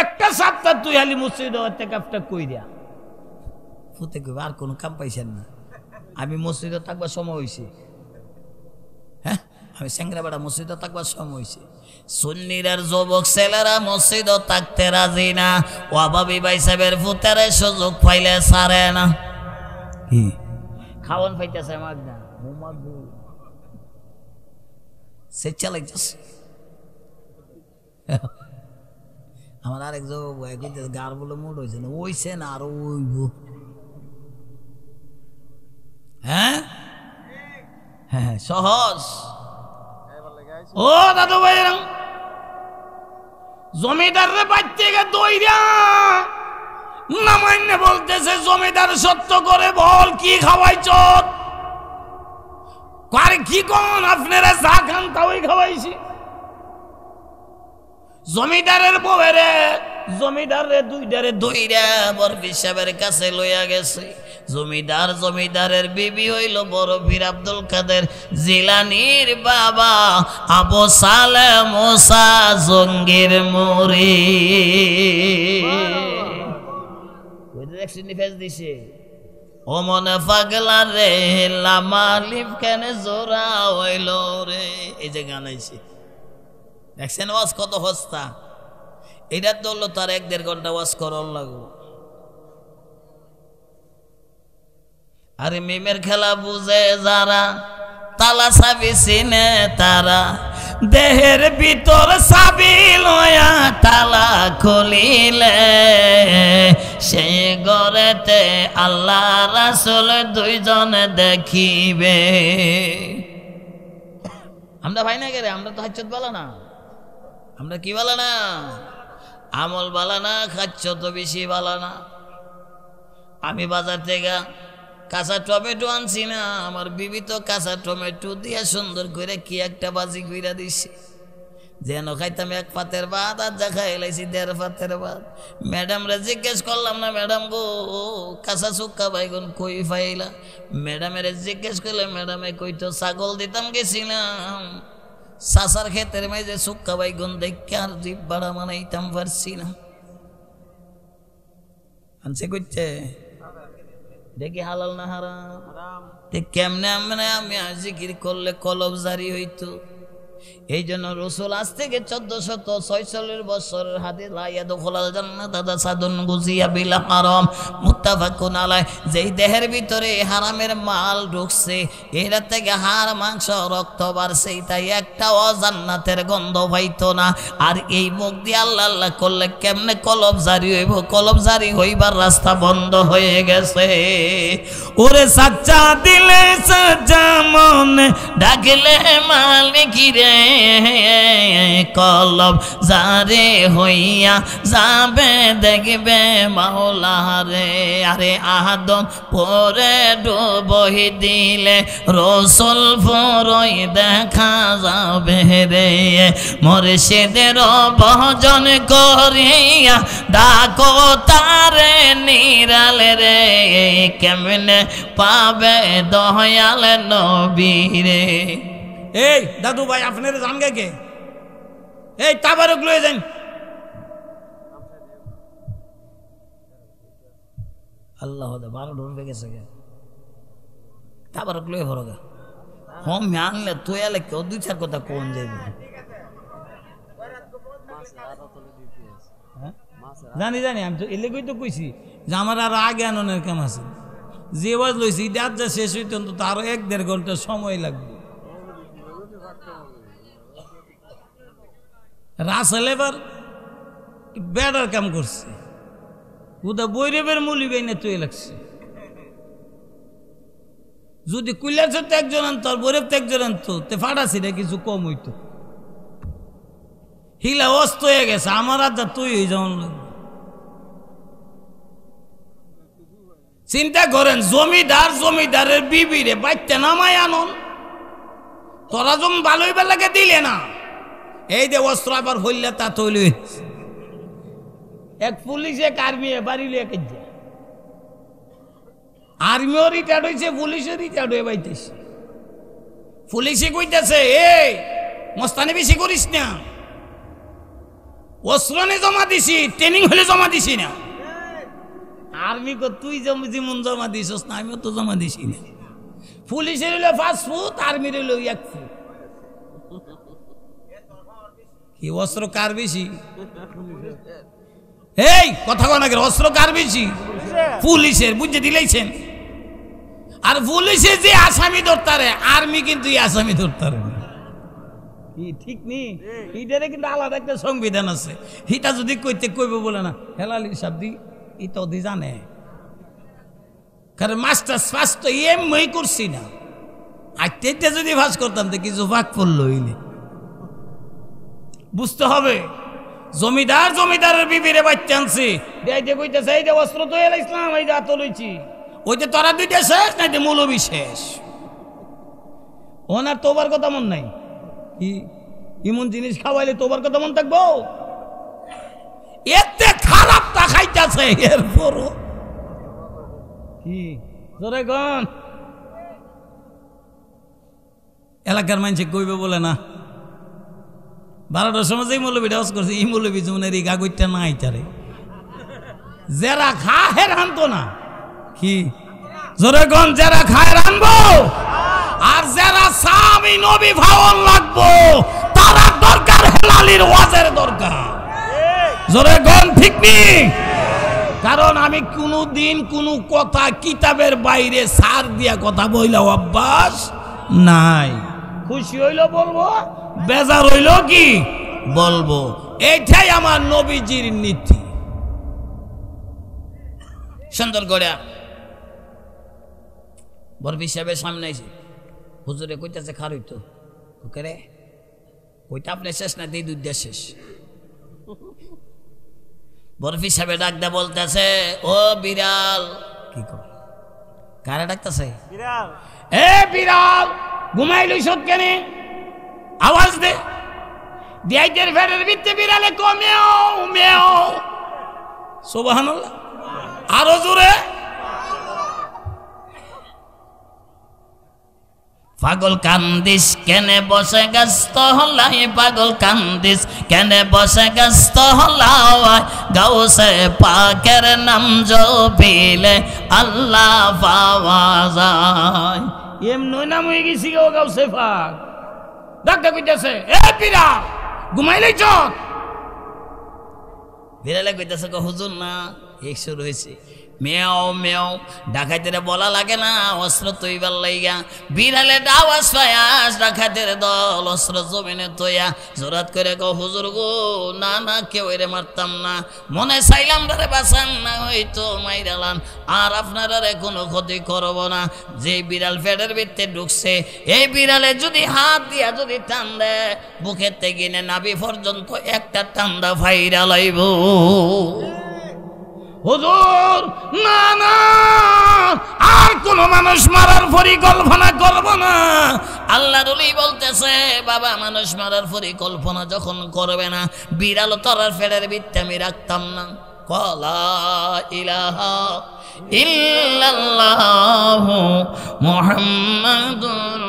একটা সপ্তাহ তুই হালি মুছিদ এতে কাপটা কই দিয়া ফুটে কইবা আর কোনো কাম পাইছেন না। আমি মসজিদে থাকবার সময় হয়েছে, হ্যাঁ আমি স্যাংরা বেড়া মসজিদে থাকবার সময় হয়েছে। সুন্নির আর যুবক ছেলেরা মসজিদও থাকতে রাজি না, অভাবী ভাই সাহেবের ফুটারে সুযোগ পাইলে ছাড়ে না। কি খাওয়ান পাইতেছে মাগনা সে চালাইতেছে। আমার আরেক যুবক ভাই কইতেছে গার বলে মুড হয়েছে না, ওইছে না আরো ওইব। হ্যাঁ হ্যাঁ সহজ। ও দাদু ভাই জমিদার রে বাইতে গে দইরা নামাইনে বলতেছে জমিদার সত্য করে বল কি খাওয়াইছ? আরে কি কোন আপনারা চা খান তাওই খাওয়াইছি। জমিদারের বউরে জমিদারে দুইটারে দইরা বরফি সাহেবের কাছে লইয়া গেছে। জমিদারের বিবি হইল বড় পীর আব্দুল কাদের জিলানির বাবা আবু সালে মুসা জঙ্গির মুরি। দিছে ও মনে পাগলা রে লামালিফ কেন জোড়া হইল রে, এই যে গান আইছে দেখছেন। ওয়াজ কত হস্তা, এটা ধরলো তার 1-1.5 ঘন্টা ওয়াজ করার লাগবো। আরে মিমের খেলা বুঝে যারা, তালা চাবি চিনে তারা, দেহের ভিতর চাবি লয়া তালা খুলিলে সেই ঘরেতে আল্লাহ রাসূল দুইজনে দেখিবে। আমরা ভাই না গেলে আমরা তো হাজ্জত বালা না, আমরা কি বালা না, আমল বালা না, খাচ্ছ তো বেশি বালা না। আমি বাজার থেকে কাঁচা টমেটো আনছি না, আমার বিবি তো কাঁচা টমেটো দিয়ে সুন্দর করে কি একটা বাজি কইরা দিছি, যেন খাইতাম 1 পাতের ভাত আর যা খাই লাইছি 1.5 পাতের ভাত। ম্যাডাম রে জিজ্ঞেস করলাম না, ম্যাডাম গো কাঁচা শুক্কা বাইগন কই পাইলা? ম্যাডামের জিজ্ঞেস করলে ম্যাডামে কইতো ছাগল দিতাম গেছিলাম, চাচার ক্ষেতের মাঝে শুক্কা বাইগন দেখে আর জিভ বাড়া মানাইতাম পারছি না। আনছে কইতে দেখি হালাল না হারাম, কেমনে আমি জিকির করলে কলব জারি হইতো। এই জন্য রসুল আজ থেকে 1446 বছরের হাদিস লাইয়া দখলাল জান্নাত দাদা সাদুন গুজিয়া বিল হারাম মুত্তাফাকুন আলাই। যেই দেহের ভিতরে হারামের মাল ঢুকছে, এর থেকে হাড় মাংস রক্ত বাড়ছে, তাই একটাও জান্নাতের গন্ধ পাইতো না। আর এই মুখ দিয়ে আল্লাহ আল্লাহ করলে কেমনে কলব জারি হইব? কলব জারি হইবার রাস্তা বন্ধ হয়ে গেছে। ওরে সাচ্চা দিলে সাচ্চা মনে ডাকলে মালিক রে কলব জারে হইয়া যাবে দেখবে মাওলা রে। আরে আদম পরে ডুবই দিলে রসুল পরই দেখা যাবে রে। মুর্শিদের ভজন করিয়া ডাকো তারে নিরালে রে, কেমনে পাবে দয়াল নবী রে। এই দাদু ভাই আপনারা জান গে এই তাবারক লয়ে যান। আল্লাহ 12 ঢুকবে গেছে গে তাবারক লয়ে ভরগা হম আনলে তুই এলে কেউ 2-4 কথা কোন যাইবে। জানি আমি তো এলে কই তো কইছি যে আমার আর আগে আননের কাম আছে। যে ওয়াজ লইছি এটা যা শেষ হইতো তো আরো 1-1.5 ঘন্টা সময় লাগবে। রাসেল এবার বেড়ার কাম করছে, ওটা বৈরবের মুলি গাইনে তুই লাগছে। যদি কুইলার তো একজন আনতো আর বৈরব তো একজন আনতো, তে ফাটাছি না কিছু কম হইতো। হিলা অস্ত হয়ে গেছে, আমার আর যা তুই হয়ে যাওয়ান। চিন্তা করেন, জমিদার জমিদারের বিবিরে বাইতে নামায় আনন, তোরা যেমন ভালোই বেলাকে দিলে না, এই যে অস্ত্র আবার হইলে তা তৈল। এক পুলিশ এক আর্মি বাড়ি লিয়ে কেছে, আর্মিও রিটায়ার্ড হয়েছে, পুলিশও রিটায়ার্ড হয়ে বাইতেছে। পুলিশে কইতেছে, এই মস্তানি বেশি করিস না, অস্ত্র নে জমা দিছি, ট্রেনিং হলে জমা দিছি না। আর্মি কো তুই যেমন জমা দিছস না, আমিও তো জমা দিছি না। পুলিশের হইলো 5 ফুট, আর্মির হইলো 1 ফুট। কি অস্ত্র কার বেশি? এই কথা কয় না, অস্ত্র কার বেশি? পুলিশের। বুঝে দিলেছেন? আর পুলিশে যে আসামি ধরতারে, আর্মি কিন্তু এই আসামি ধরতারে না। ঠিক নেই, এটারে কিন্তু আলাদা একটা সংবিধান আছে। হিটা যদি কইতে কইবে বলে না, হেলালি সাবদি এটা ওদি জানে। কারণ মাস্টার ফাস তো এমই করছি না, আইতে যদি ফাঁস করতাম তো কিছু ভাগ পড়লো হইলে। বুঝতে হবে, জমিদার জমিদারের বিবিরে বাচ্চা আনছি, কইতেছে এই যে অস্ত্র তো ইসলাম, এই যে আত লইছি, ওই যে তোরা দুইটা শেষ নাই যে মৌলবী শেষ। ওনার তোবার কথা মন নাই, কি এমন জিনিস খাওয়াইলে তোবার কথা মন থাকবো? এতে খারাপটা খাইতেছে, এরপরও কি জোরে গন এলাকার মানুষ কইবে বলে না। 12টার সময় যে মৌলবীটা ওয়াজ করছে, এই মৌলবী জীবনের এই গাগইটা নাই তারে, যারা খা হের আনতো না। কি জোরে গন, যারা খায় আনবো, আর যারা স্বামী নবী ভাবন লাগবো, তারা দরকার হেলালির ওয়াজের দরকার। জোরে গন ঠিক নি? কারণ আমি কোনদিন কোন কথা কিতাবের বাইরে সার দিয়া কথা বইলা অভ্যাস নাই। খুশি হইল বলবো, বেজার হইল কি বলবো, এইটাই আমার নবীজির নীতি। সুন্দর করে বরফি সাহেবের সামনে এসে হুজুরে কইতেছে খারই তো ওকে রে, ওইটা আপনি শেষ না, দিয়ে দুধ দিয়ে শেষ। বরফি সাহেবের ডাকতে বলতেছে, ও বিড়াল। কি কর কারে ডাকতেছে? বিড়াল। এ বিড়াল, ঘুমাইল সত কেনে? আওয়াজ দে। দিয়াইতের ফেরের ভিত্তে বিড়ালে কমেও মেও। সুবহানাল্লাহ, আরো জোরে। পাগল কান্দিস কেনে বসে গস্ত হলাই, পাগল কান্দিস কেনে বসে গস্ত হলাই, গাউসে পাকের নাম জপিলে আল্লাহ পাওয়া যায়। এমনি নাম হয়ে গেছি গো গাউসে পাক। ডাক্তার কইতেছে, এ বিড়া ঘুমাইলেই চোখ। বিড়ালে কইতেছে, হুজুর না এক শুরু হয়েছে, মেও মেও। ডাকাইতের বলা লাগে না অস্ত্র তৈবার লাইগা, বিড়ালে আওয়াজ পায়াস ডাকাইতের দল অস্ত্র জমিনে তৈয়া জোরাত করে গো হুজুর গো, না না কেউ এরে মারতাম না, মনে চাইলাম রে বাঁচান না, হয়তো মাইরালান, আর আপনারা কোনো ক্ষতি করব না। যে বিড়াল পেটের ভিতরে ঢুকছে, এই বিড়ালে যদি হাত দিয়া যদি টান দেয়, বুকের থেকে নাভি পর্যন্ত একটা টান্দা ফাইরা লাইব। হুজুর না না, আর কোন মানুষ মারার পরিকল্পনা করব না। আল্লাহর ওলি বলতেছে, বাবা মানুষ মারার পরিকল্পনা যখন করবে না, বিড়াল তরার ফেরের ভিত্তি আমি রাখতাম না। কলা ইলাহা ইল্লাল্লাহু মুহাম্মাদুর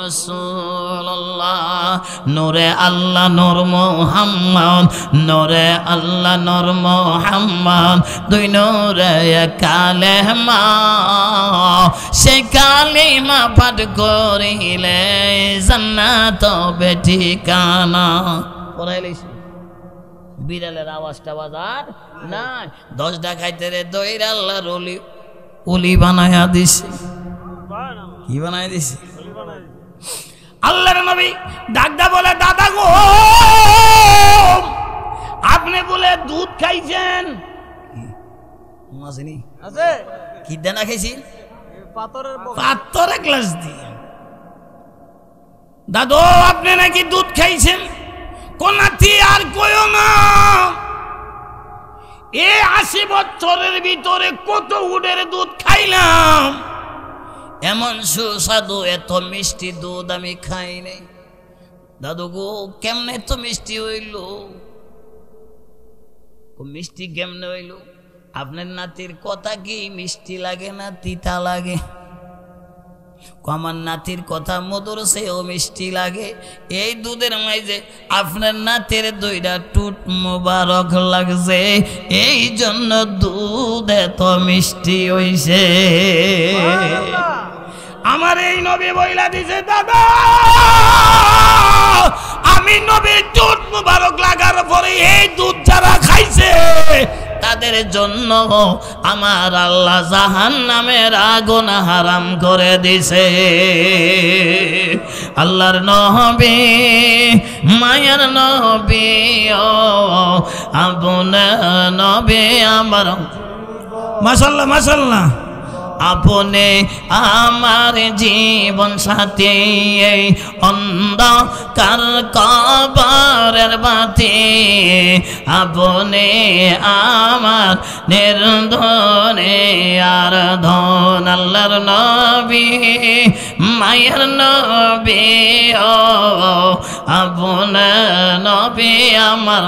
রাসূলুল্লাহ। নূরে আল্লাহ নূর মুহাম্মদ, নূরে আল্লাহ নূর মুহাম্মদ, দুই নূরে কালেমা, সে কালিমা পাঠ করিলে জান্নাত হবে ঠিকানা। পড়াইলেছি বিড়ালের আওয়াজটা বাজার নাই। 10 ডাকাইতে রে দইর আল্লাহর ওলি ওলি বানায়া দিছে। কি বানায়া দিছে? আল্লাহর নবী ডাকদা বলে, দাদা গো আপনি বলে দুধ খাইছেন আসেনি আছে কি দানা খাইছি পাথরের পাথরে গ্লাস দিয়ে দাদু আপনি নাকি দুধ খাইছেন কোনাতি আর কইও না এ 80 বছরের ভিতরে কত উডের দুধ খাইলাম এমন সুস্বাদু এত মিষ্টি দুধ আমি খাই নাই দাদু গো কেমনে এত মিষ্টি হইল মিষ্টি কেমনে হইল আপনার নাতির কথা কি মিষ্টি লাগে না তিতা লাগে আমার নাতির কথা মধুর সেও মিষ্টি লাগে এই দুধের মাঝে আপনার নাতির দুইটা টুট মোবারক লাগছে এই জন্য দুধ এত মিষ্টি হইছে আমার এই নবী বইলা দিছে দাদা আমি নবীর টুট মোবারক লাগার পরে এই দুধ যারা খাইছে তাদের জন্য আমার আল্লাহ জাহান্নামের আগুন হারাম করে দিছে আল্লাহর নবী মায়ের নবী ও আপন নবী আমার মাশাআল্লাহ মাশাআল্লাহ আপনে আমার জীবন সাথী অন্ধকার কবরের বাতি আপনে আমার নির্ধনে আর ধন আল্লাহর নবী মায়ের নবী ও আপন নবী আমার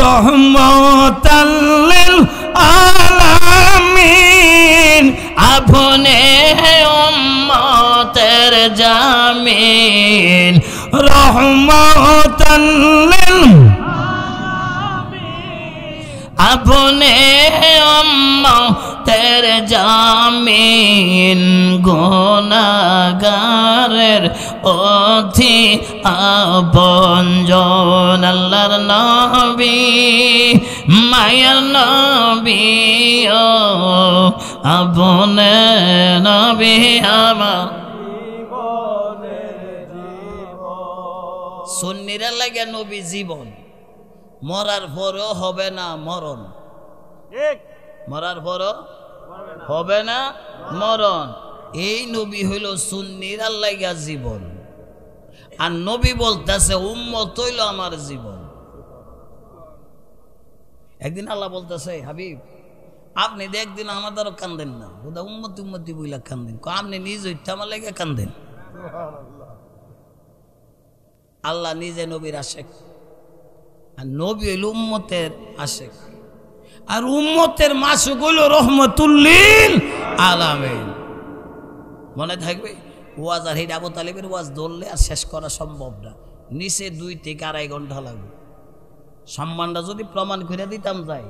রহমতাল লিল আলামিন আপনে উম্মতের জামিন রহমতাল লিল আপনে উম্মতের জামিন গুনাহগারের অতি আপনজন আল্লাহর নবী মায়ের নবী ও আপনে নবী আমার সুন্নিরা লাগে নবী জীবন মরার পরও হবে না মরণ মরার পরও হবে না মরণ এই নবী হইল সুন্নিরা লাগা জীবন আর নবী বলতেছে উম্মত হইল আমার জীবন একদিন আল্লাহ বলতেছে হাবিব আপনি একদিন আমাদেরও কান্দেন না বোধা উম্মতি উম্মতি বইলা কান্দেন আপনি নিজ হইতে আমার লাগে কান্দেন আল্লাহ নিজে নবীর আশেক আর নবী হইল উম্মতের আশেক আর উম্মতের মাসুক হইল রহমতুল্লিল আলামিন মনে থাকবে ওয়াজ আর হিড আবু তালিবের ওয়াজ ধরলে আর শেষ করা সম্ভব না নিচে 2 থেকে 2.5 ঘন্টা লাগবে সম্মানটা যদি প্রমাণ করে দিতাম যাই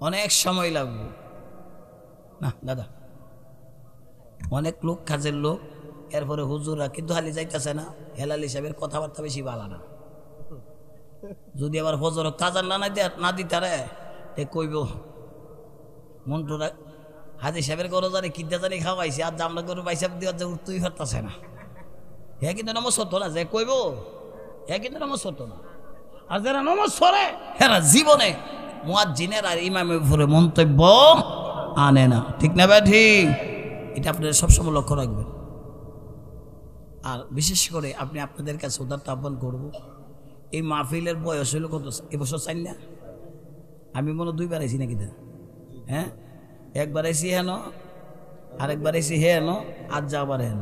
অনেক সময় লাগবে না দাদা অনেক লোক কাজের লোক এরপরে হুজুররা কিন্তু হালি যাইতেছে না হেলাল হিসাবের কথাবার্তা বেশি ভালো না যদি আবার ফজর কাজার না দিতারে এ কইব মন্টুরা হাজি সাহেবের গরো জানি কিদ্দা জানি খাওয়াইছে আর জামলা গরু বাইসাব দিয়ে তুই হরতাছে না হ্যাঁ কিন্তু নমস হতো না যে কইব হ্যাঁ কিন্তু নমস হতো না আর যারা নমস সরে হ্যাঁ জীবনে মুয়াজ্জিনের আর ইমামের উপরে মন্তব্য আনে না ঠিক না ভাই ঠিক এটা আপনারা সবসময় লক্ষ্য রাখবেন আর বিশেষ করে আপনি আপনাদের কাছে উদারত আহ্বান করব এই মাহফিলের বয়স হইল কত এবছর চাই না আমি মনে 2বার আইছি নাকি হ্যাঁ একবার আইসি হেন আরেকবার আইসি হেন আজ যাবার হেন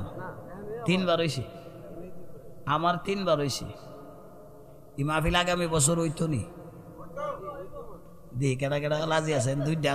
3বার হয়েছি আমার 3বার হয়েছি এই মাহফিল আগামী বছর হইতো নি দেখি কেটা কেটা লাজি আছেন 2টা